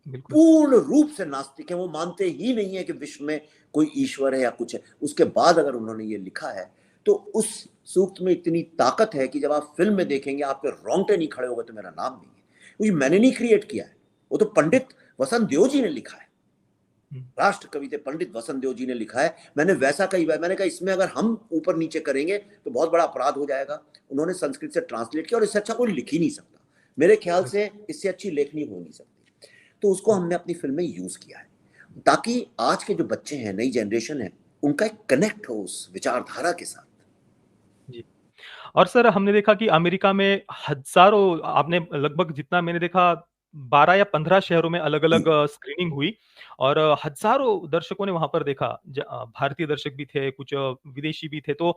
पूर्ण रूप से नास्तिक है, वो मानते ही नहीं है कि विश्व में कोई ईश्वर है या कुछ है। उसके बाद अगर उन्होंने ये लिखा है, तो उस सूक्त में इतनी ताकत है कि जब आप फिल्म में देखेंगे आपके रोंगटे नहीं खड़े हो गए तो मेरा नाम नहीं है। वो मैंने नहीं क्रिएट किया है, वो तो पंडित वसंत देव जी ने लिखा है, राष्ट्र कवि थे पंडित वसंत देव जी ने लिखा है। मैंने वैसा कही, मैंने कहा इसमें अगर हम ऊपर नीचे करेंगे तो बहुत बड़ा अपराध हो जाएगा। उन्होंने संस्कृत से ट्रांसलेट किया, और इससे अच्छा कोई लिख ही नहीं सकता, मेरे ख्याल से इससे अच्छी लेखनी हो नहीं सकती। तो उसको हमने अपनी फिल्म में यूज किया है, ताकि आज के जो बच्चे हैं, नई जनरेशन है, उनका एक कनेक्ट हो उस विचारधारा के साथ। जी। और सर हमने देखा कि अमेरिका में हज़ारों, आपने लगभग जितना मैंने देखा 12 या 15 शहरों में अलग-अलग स्क्रीनिंग हुई, और हज़ारों दर्शकों ने वहाँ पर देखा। भारतीय दर्शक भी थे, कुछ विदेशी भी थे। तो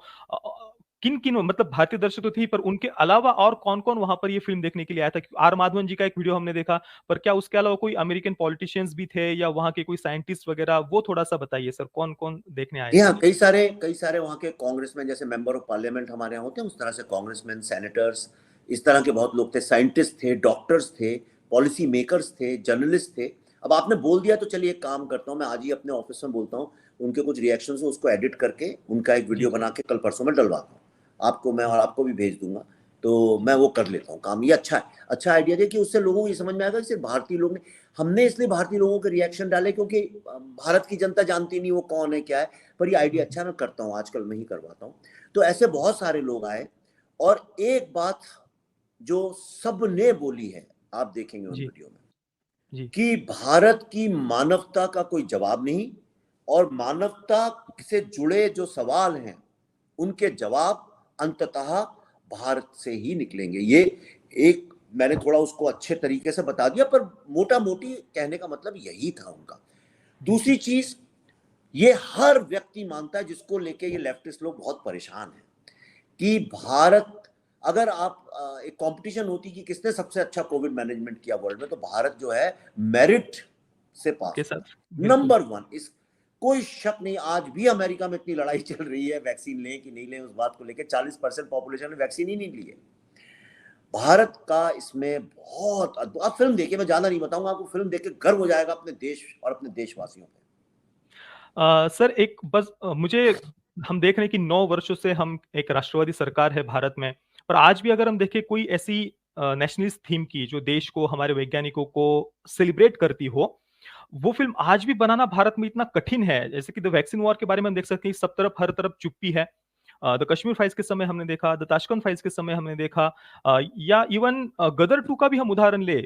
किन-किन, मतलब भारतीय दर्शक तो थे ही, पर उनके अलावा और कौन-कौन वहाँ पर ये फ़िल्म देखने के लिए आया था? आर माधवन जी का एक वीडियो हमने देखा, पर क्या उसके अलावा कोई अमेरिकन पॉलिटिशियंस भी थे या वहाँ के कोई साइंटिस्ट वगैरह? वो थोड़ा-सा बताइए सर, कौन-कौन देखने आए जी थे? हाँ, कई सारे वहाँ के कांग्रेसमैन, जैसे मेंबर ऑफ पार्लियामेंट हमारे यहाँ होते हैं, उस तरह से कांग्रेसमैन, सेनेटर्स, इस तरह के बहुत लोग थे। साइंटिस्ट थे, डॉक्टर्स थे, पॉलिसी मेकर्स थे, जर्नलिस्ट थे। अब आपने बोल दिया तो चलिए एक काम करता हूँ, मैं आज ही अपने ऑफिस में बोलता हूँ, उनके कुछ रिएक्शंस हो उसको एडिट करके उनका एक वीडियो बना के कल परसों में डलवाता हूँ आपको मैं, और आपको भी भेज दूंगा। तो मैं वो कर लेता हूँ काम, ये अच्छा आइडिया है कि उससे लोगों को ये समझ में आएगा कि सिर्फ भारतीय लोग ने, हमने इसलिए भारतीय लोगों के रिएक्शन डाले क्योंकि भारत की जनता जानती नहीं वो कौन है क्या है, पर ये आइडिया अच्छा, मैं करता हूँ, आजकल मैं ही करवाता हूँ। तो ऐसे बहुत सारे लोग आए, और एक बात जो सबने बोली है, आप देखेंगे उन वीडियो में, कि भारत की मानवता का कोई जवाब नहीं, और मानवता से जुड़े जो सवाल हैं उनके जवाब अंततः भारत से ही निकलेंगे। ये एक, मैंने थोड़ा उसको अच्छे तरीके से बता दिया, पर मोटा मोटी कहने का मतलब यही था उनका। दूसरी चीज, ये हर व्यक्ति मानता है, जिसको लेके ये लेफ्टिस्ट लोग बहुत परेशान हैं, कि भारत, अगर आप एक कंपटीशन होती कि किसने सबसे अच्छा कोविड मैनेजमेंट किया वर्ल्ड में, तो भारत जो है मेरिट से पास के होगा, साथ बिल्कुल। नंबर 1। इस कोई शक नहीं, आज भी अमेरिका में इतनी लड़ाई चल रही है वैक्सीन लें कि नहीं लें, उस बात को लेकर 40% पॉपुलेशन ने वैक्सीन ही नहीं ली है। भारत का इसमें बहुत अद्भुत, आप फिल्म देखिए, मैं ज्यादा नहीं बताऊंगा आपको, फिल्म देख के गर्व हो जाएगा अपने देश और अपने देशवासियों पे। सर एक बस मुझे हम देख रहे हैं कि 9 वर्षों से हम एक राष्ट्रवादी सरकार है भारत में, पर आज भी अगर हम देखें कोई ऐसी नेशनलिस्ट थीम की जो देश को, हमारे वैज्ञानिकों को सेलिब्रेट करती हो, वो फिल्म आज भी बनाना भारत में इतना कठिन है। जैसे कि द वैक्सीन वॉर के बारे में हम देख सकते हैं, सब तरफ हर तरफ चुप्पी है। द कश्मीर फाइल्स के समय हमने देखा, द ताशकंद फाइल्स के समय हमने देखा, या इवन गदर 2 का भी हम उदाहरण ले,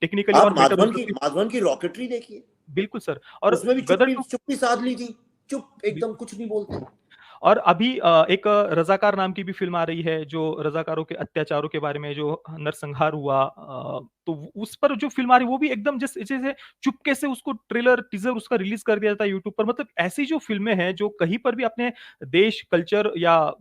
टेक्निकली आप और बेटर हो सकती। माधवन की रॉकेटरी देखिए, बिल्कुल सर। और उसमें भी गदर चुप्पी 2 चुप्पी साध ली थी, चुप एकदम कुछ नहीं बोलते। और अभी एक रज़ाकार नाम की भी फ़िल्म आ रही है, जो रज़ाकारों के अत्याचारों के बारे में जो नरसंहार हुआ, तो उस पर जो फ़िल्म आ रही है, वो भी एकदम जैसे चुपके से उसको ट्रेलर, टीज़र उसका रिलीज़ कर दिया जाता है यूट्यूब पर। मतलब ऐसी जो फ़िल्में हैं, जो कहीं पर भी अपने देश, कल्चर या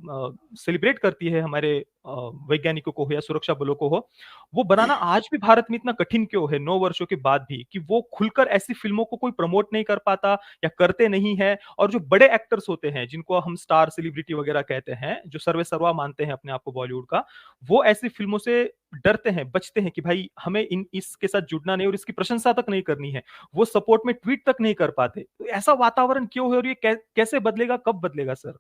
सेलिब्रेट करती है हमारे वैज्ञानिकों को हो या सुरक्षा बलों को हो, वो बनाना आज भी भारत में इतना कठिन क्यों है 9 वर्षों के बाद भी, कि वो खुलकर ऐसी फ़िल्मों को कोई प्रमोट नहीं कर पाता या करते नहीं है। और जो बड़े एक्टर्स होते हैं, जिनको हम स्टार सेलिब्रिटी वगैरह कहते हैं, जो सर्वे सर्वा मानते हैं अपने आप को बॉलीवुड का, वो ऐसी फिल्मों से डरते हैं, बचते हैं कि भाई हमें इन इसके साथ जुड़ना नहीं और इसकी प्रशंसा तक नहीं करनी है। वो सपोर्ट में ट्वीट तक नहीं कर पाते। तो ऐसा वातावरण क्यों है और ये कैसे बदलेगा, कब बदलेगा सर?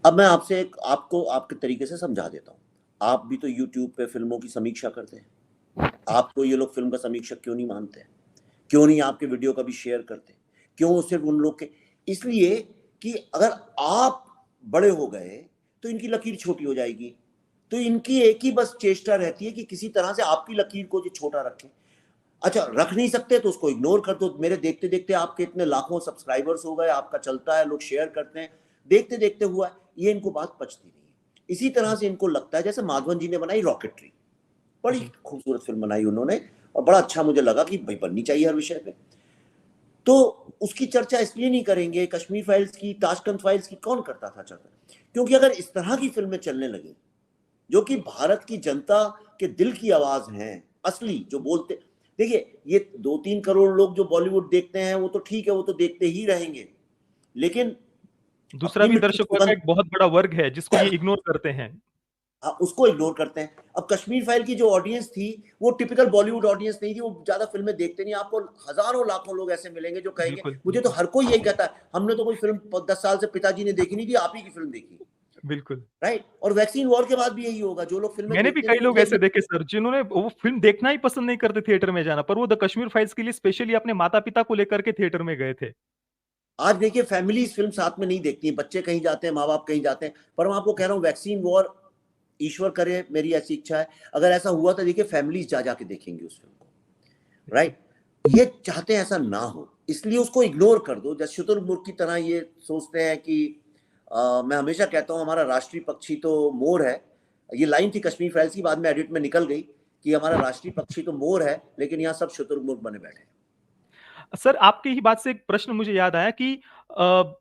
अब मैं आपसे एक आपको आपके तरीके से समझा देता हूँ। आप भी तो यूट्यूब पे फिल्मों की समीक्षा करते हैं, आपको ये लोग फिल्म का समीक्षक क्यों नहीं मानते हैं? क्यों नहीं आपके वीडियो का भी शेयर करते? क्यों सिर्फ उन लोग के? इसलिए कि अगर आप बड़े हो गए तो इनकी लकीर छोटी हो जाएगी। तो इनकी एक ही बस चेष्टा रहती है कि किसी तरह से आपकी लकीर को जो छोटा रखें। अच्छा, रख नहीं सकते तो उसको इग्नोर कर दो। मेरे देखते देखते आपके इतने लाखों सब्सक्राइबर्स हो गए, आपका चलता है, लोग शेयर करते हैं, देखते देखते हुआ है। ये इनको बात पचती नहीं है। इसी तरह से इनको लगता है, जैसे माधवन जी ने बनाई रॉकेटरी, बड़ी जी। खूबसूरत फिल्म बनाई उन्होंने, और बड़ा अच्छा मुझे लगा कि भाई बननी चाहिए हर विषय पे। तो उसकी चर्चा इसलिए नहीं करेंगे, कश्मीर फाइल्स की, ताशकंद फाइल्स की कौन करता था चर्चा? क्योंकि अगर इस तरह की फिल्में चलने लगी, जो कि भारत की जनता के दिल की आवाज हैं, असली जो बोलते, देखिए ये 2-3 करोड़ लोग जो बॉलीवुड देखते हैं वो तो ठीक है, वो तो देखते ही रहेंगे, लेकिन दूसरा अपनी भी मिट्टी की दर्शकों का सुगंध, एक बहुत बड़ा वर्ग है जिसको ये इग्नोर करते हैं। हाँ, उसको इग्नोर करते हैं। अब कश्मीर फाइल की जो ऑडियंस थी, वो टिपिकल बॉलीवुड ऑडियंस नहीं थी, वो ज्यादा फिल्में देखते नहीं। आपको हजारों लाखों लोग ऐसे मिलेंगे जो कहेंगे, बिल्कुल, मुझे तो बिल्कुल, हर कोई यही कहता है, हमने तो कोई फिल्म 10 साल से पिताजी ने देखी नहीं थी, आप ही की फिल्म देखी। बिल्कुल। राइट? और वैक्सीन वॉर के बाद भी यही होगा, जो लोग फिल्में मैंने भी देखते कई नहीं लोग उनसे ऐसे देखे सर, जिन्होंने वो फ़िल्म देखना ही पसंद नहीं करते थिएटर में जाना, पर वो द कश्मीर फाइल्स के लिए स्पेशली अपने माता-पिता को लेकर के थिएटर में गए थे। आज देखिए फैमिलीज फिल्म साथ में नहीं देखती हैं, बच्चे कहीं जाते हैं, माँ बाप कहीं जाते हैं, पर मैं आपको कह रहा हूँ वैक्सीन वॉर, ईश्वर करे, मेरी ऐसी इच्छा है, अगर ऐसा हुआ तो देखिए फैमिलीज जा जाके देखेंगी उस फिल्म को। राइट? ये चाहते हैं ऐसा ना हो, इसलिए उसको इग्नोर कर दो। जैसे शुतुरमुर्ग की तरह ये सोचते हैं कि मैं हमेशा कहता हूँ हमारा राष्ट्रीय पक्षी तो मोर है। ये लाइन थी कश्मीर फाइल्स की, बाद में एडिट में निकल गई कि हमारा राष्ट्रीय पक्षी तो मोर है, लेकिन यहाँ सब शुतुरमुर्ग बने बैठे हैं। सर आपकी ही बात से एक प्रश्न मुझे याद आया कि अ,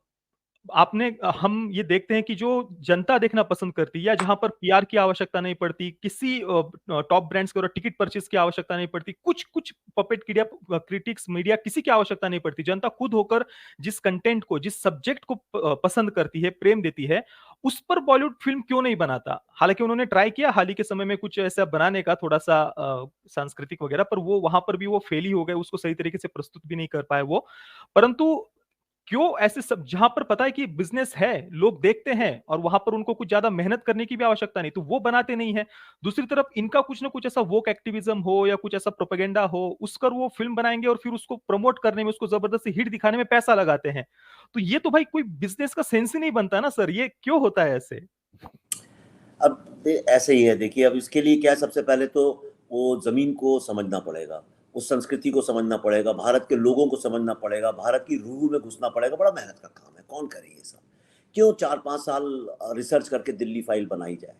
हम ये देखते हैं कि जो जनता देखना पसंद करती है या जहां पर पीआर की आवश्यकता नहीं पड़ती, किसी टॉप ब्रांड्स के और टिकट परचेज की आवश्यकता नहीं पड़ती, कुछ कुछ पपेट क्रिटिक्स मीडिया किसी की आवश्यकता नहीं पड़ती, जनता खुद होकर जिस कंटेंट को, जिस सब्जेक्ट को पसंद करती है, प्रेम देती है, उस पर बॉलीवुड फिल्म क्यों नहीं बनाता? हालांकि उन्होंने ट्राई किया हाल ही के समय में कुछ ऐसा बनाने का, थोड़ा सा सांस्कृतिक वगैरह, पर वो वहां पर भी वो फेल ही हो गए, उसको सही तरीके से प्रस्तुत भी नहीं कर पाए वो। परंतु क्यों ऐसे सब, जहां पर पता है कि बिजनेस है, लोग देखते हैं और वहां पर उनको कुछ ज्यादा मेहनत करने की भी आवश्यकता नहीं, तो वो बनाते नहीं है। दूसरी तरफ इनका कुछ ना कुछ ऐसा वोक एक्टिविज्म हो या कुछ ऐसा प्रोपेगेंडा हो, उसकर वो फिल्म बनाएंगे और फिर उसको प्रमोट करने में, उसको जबरदस्ती हिट दिखाने में पैसा लगाते हैं। तो ये तो भाई कोई बिजनेस का सेंस ही नहीं बनता ना सर, ये क्यों होता है ऐसे? अब ऐसे ही है, देखिए अब इसके लिए क्या है, सबसे पहले तो वो जमीन को समझना पड़ेगा, उस संस्कृति को समझना पड़ेगा, भारत के लोगों को समझना पड़ेगा, भारत की रूह में घुसना पड़ेगा। बड़ा मेहनत का काम है, कौन करे ये सब? क्यों 4-5 साल रिसर्च करके दिल्ली फाइल बनाई जाए?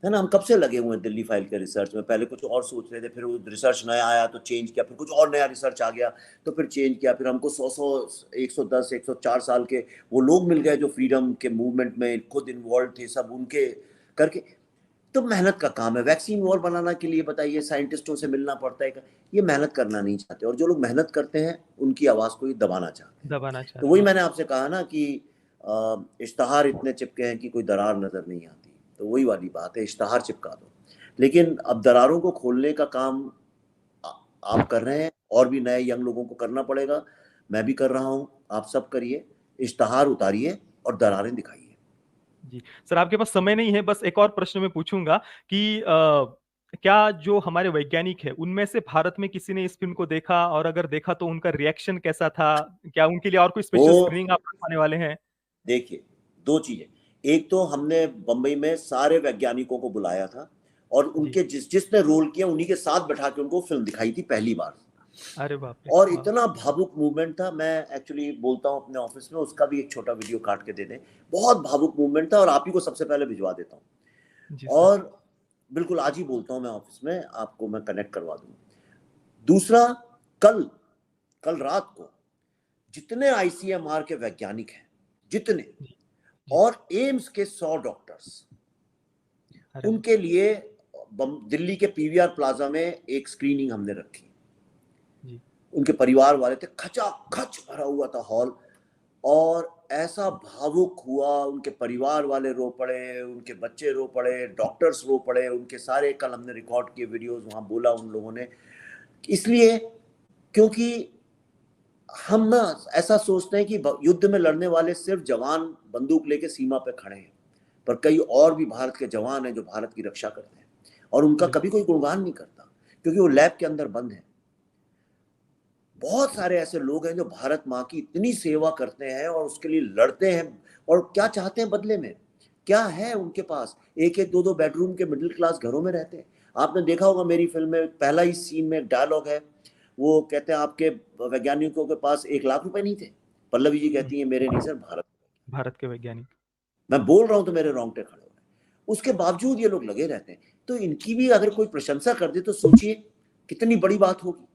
है ना? हम कब से लगे हुए हैं दिल्ली फाइल के रिसर्च में। पहले कुछ और सोच रहे थे, फिर वो रिसर्च नया आया तो चेंज किया, फिर कुछ और नया रिसर्च आ गया तो फिर चेंज किया, फिर हमको 100-110-104 साल के वो लोग मिल गए जो फ्रीडम के मूवमेंट में खुद इन्वॉल्व थे, सब उनके करके तो मेहनत का काम है। वैक्सीन वॉर बनाना के लिए बताइए साइंटिस्टों से मिलना पड़ता है, ये मेहनत करना नहीं चाहते, और जो लोग मेहनत करते हैं उनकी आवाज को ही दबाना चाहते हैं। दबाना तो चाहते वही हैं। मैंने आपसे कहा ना कि इश्तहार इतने चिपके हैं कि कोई दरार नजर नहीं आती। तो वही वाली बात है, इश्तहार चिपका दो। लेकिन अब दरारों को खोलने का काम आप कर रहे हैं, और भी नए यंग लोगों को करना पड़ेगा। मैं भी कर रहा हूं, आप सब करिए, इश्तहार उतारिए और दरारें दिखाइए। जी। सर आपके पास समय नहीं है, बस एक और प्रश्न मैं पूछूँगा कि क्या जो हमारे वैज्ञानिक हैं, उनमें से भारत में किसी ने इस फ़िल्म को देखा, और अगर देखा तो उनका रिएक्शन कैसा था? क्या उनके लिए और कोई वो स्पेशल स्क्रीनिंग आप रखवाने वाले हैं? देखिए, 2 चीज़ें, एक तो हमने बम्बई में सारे वैज्ञानिकों को बुलाया था, और जी। उनके जिसने रोल किया उन्हीं के साथ बैठा के उनको फ़िल्म दिखाई थी पहली बार। अरे बाप रे! और वाह! इतना भावुक मूवमेंट था, मैं एक्चुअली बोलता हूँ अपने ऑफिस में, उसका भी एक छोटा वीडियो काट के दे दें। बहुत भावुक मूवमेंट था, और आप ही को सबसे पहले भिजवा देता हूँ। जी सर। और बिल्कुल आज ही बोलता हूँ मैं ऑफिस में, आपको मैं कनेक्ट करवा दूँगा। दूसरा, कल कल रात को जितने आईसीएमआर के वैज्ञानिक हैं, जितने, जी, जी। और एम्स के 100 डॉक्टर्स, अरे वाह! उनके लिए दिल्ली के पीवीआर प्लाजा में एक स्क्रीनिंग हमने रखी। जी। उनके परिवार वाले थे, खचाखच भरा हुआ था हॉल, और ऐसा भावुक हुआ, उनके परिवार वाले रो पड़े, उनके बच्चे रो पड़े, डॉक्टर्स रो पड़े, उनके सारे कल हमने रिकॉर्ड किए वीडियोस, वहां बोला उन लोगों ने। इसलिए क्योंकि हम ना ऐसा सोचते हैं कि युद्ध में लड़ने वाले सिर्फ जवान बंदूक लेके सीमा पे खड़े हैं, पर कई और भी भारत के जवान हैं जो भारत की रक्षा करते हैं, और उनका कभी बिल्कुल। कोई गुणगान नहीं करता, क्योंकि वो लैब के अंदर बंद है। बहुत सारे ऐसे लोग हैं जो भारत माँ की इतनी सेवा करते हैं और उसके लिए लड़ते हैं, और क्या चाहते हैं बदले में? क्या है उनके पास? एक एक दो दो बेडरूम के मिडिल क्लास घरों में रहते हैं। आपने देखा होगा मेरी फिल्म में पहला ही सीन में डायलॉग है, वो कहते हैं आपके वैज्ञानिकों के पास 1 लाख रुपए नहीं थे, पल्लवी जी कहती है मेरे नहीं सर, भारत। भारत के वैज्ञानिक। मैं बोल रहा हूं तो मेरे रोंगटे खड़े हो गए। उसके बावजूद ये लोग लगे रहते हैं। तो इनकी भी अगर कोई प्रशंसा कर दे तो सोचिए कितनी बड़ी बात होगी।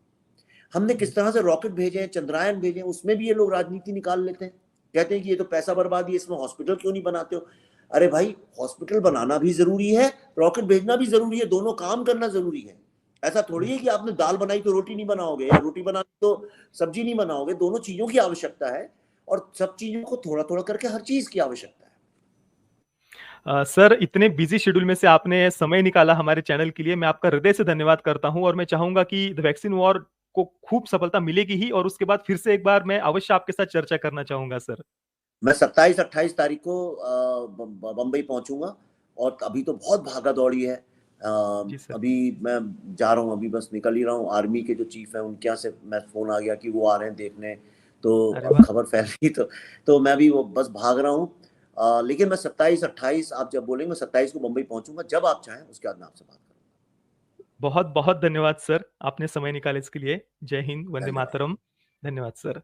हमने किस तरह से रॉकेट भेजे हैं, चंद्रयान भेजे हैं, उसमें भी ये लोग राजनीति निकाल लेते हैं। कहते हैं कि ये तो पैसा बर्बादी है, इसमें हॉस्पिटल क्यों नहीं बनाते हो? अरे भाई, हॉस्पिटल बनाना भी जरूरी है, रॉकेट भेजना भी जरूरी है, दोनों काम करना जरूरी है। ऐसा थोड़ी है कि आपने दाल बनाई तो रोटी नहीं बनाओगे, या रोटी बनाई तो सब्जी नहीं बनाओगे। दोनों चीजों की आवश्यकता है, और सब चीजों को थोड़ा थोड़ा करके हर चीज की आवश्यकता है। सर इतने बिजी शेड्यूल में से आपने समय निकाला हमारे चैनल के लिए, मैं आपका हृदय से धन्यवाद करता हूँ, और मैं चाहूंगा कि द वैक्सीन वॉर को खूब सफलता मिलेगी ही, और उसके बाद फिर से एक बार मैं अवश्य आपके साथ चर्चा करना चाहूंगा सर। मैं 27-28 तारीख को बम्बई पहुंचूंगा, और अभी तो बहुत भागा दौड़ी है। जी सर। अभी मैं जा रहा हूँ, अभी बस निकल ही रहा हूँ। आर्मी के जो चीफ हैं उनके यहाँ से मैं फोन आ गया कि वो आ रहे हैं देखने, तो अरे अब वाह! खबर फैल गई, तो मैं भी वो बस भाग रहा हूँ। लेकिन मैं 27-28, आप जब बोलेंगे, मैं 27 को बम्बई पहुंचूंगा, जब आप चाहें उसके बाद मैं आपसे बात करूंगा। बहुत बहुत धन्यवाद सर, आपने समय निकाला इसके लिए। जय हिंद, वंदे धन्यवाद। मातरम। धन्यवाद सर।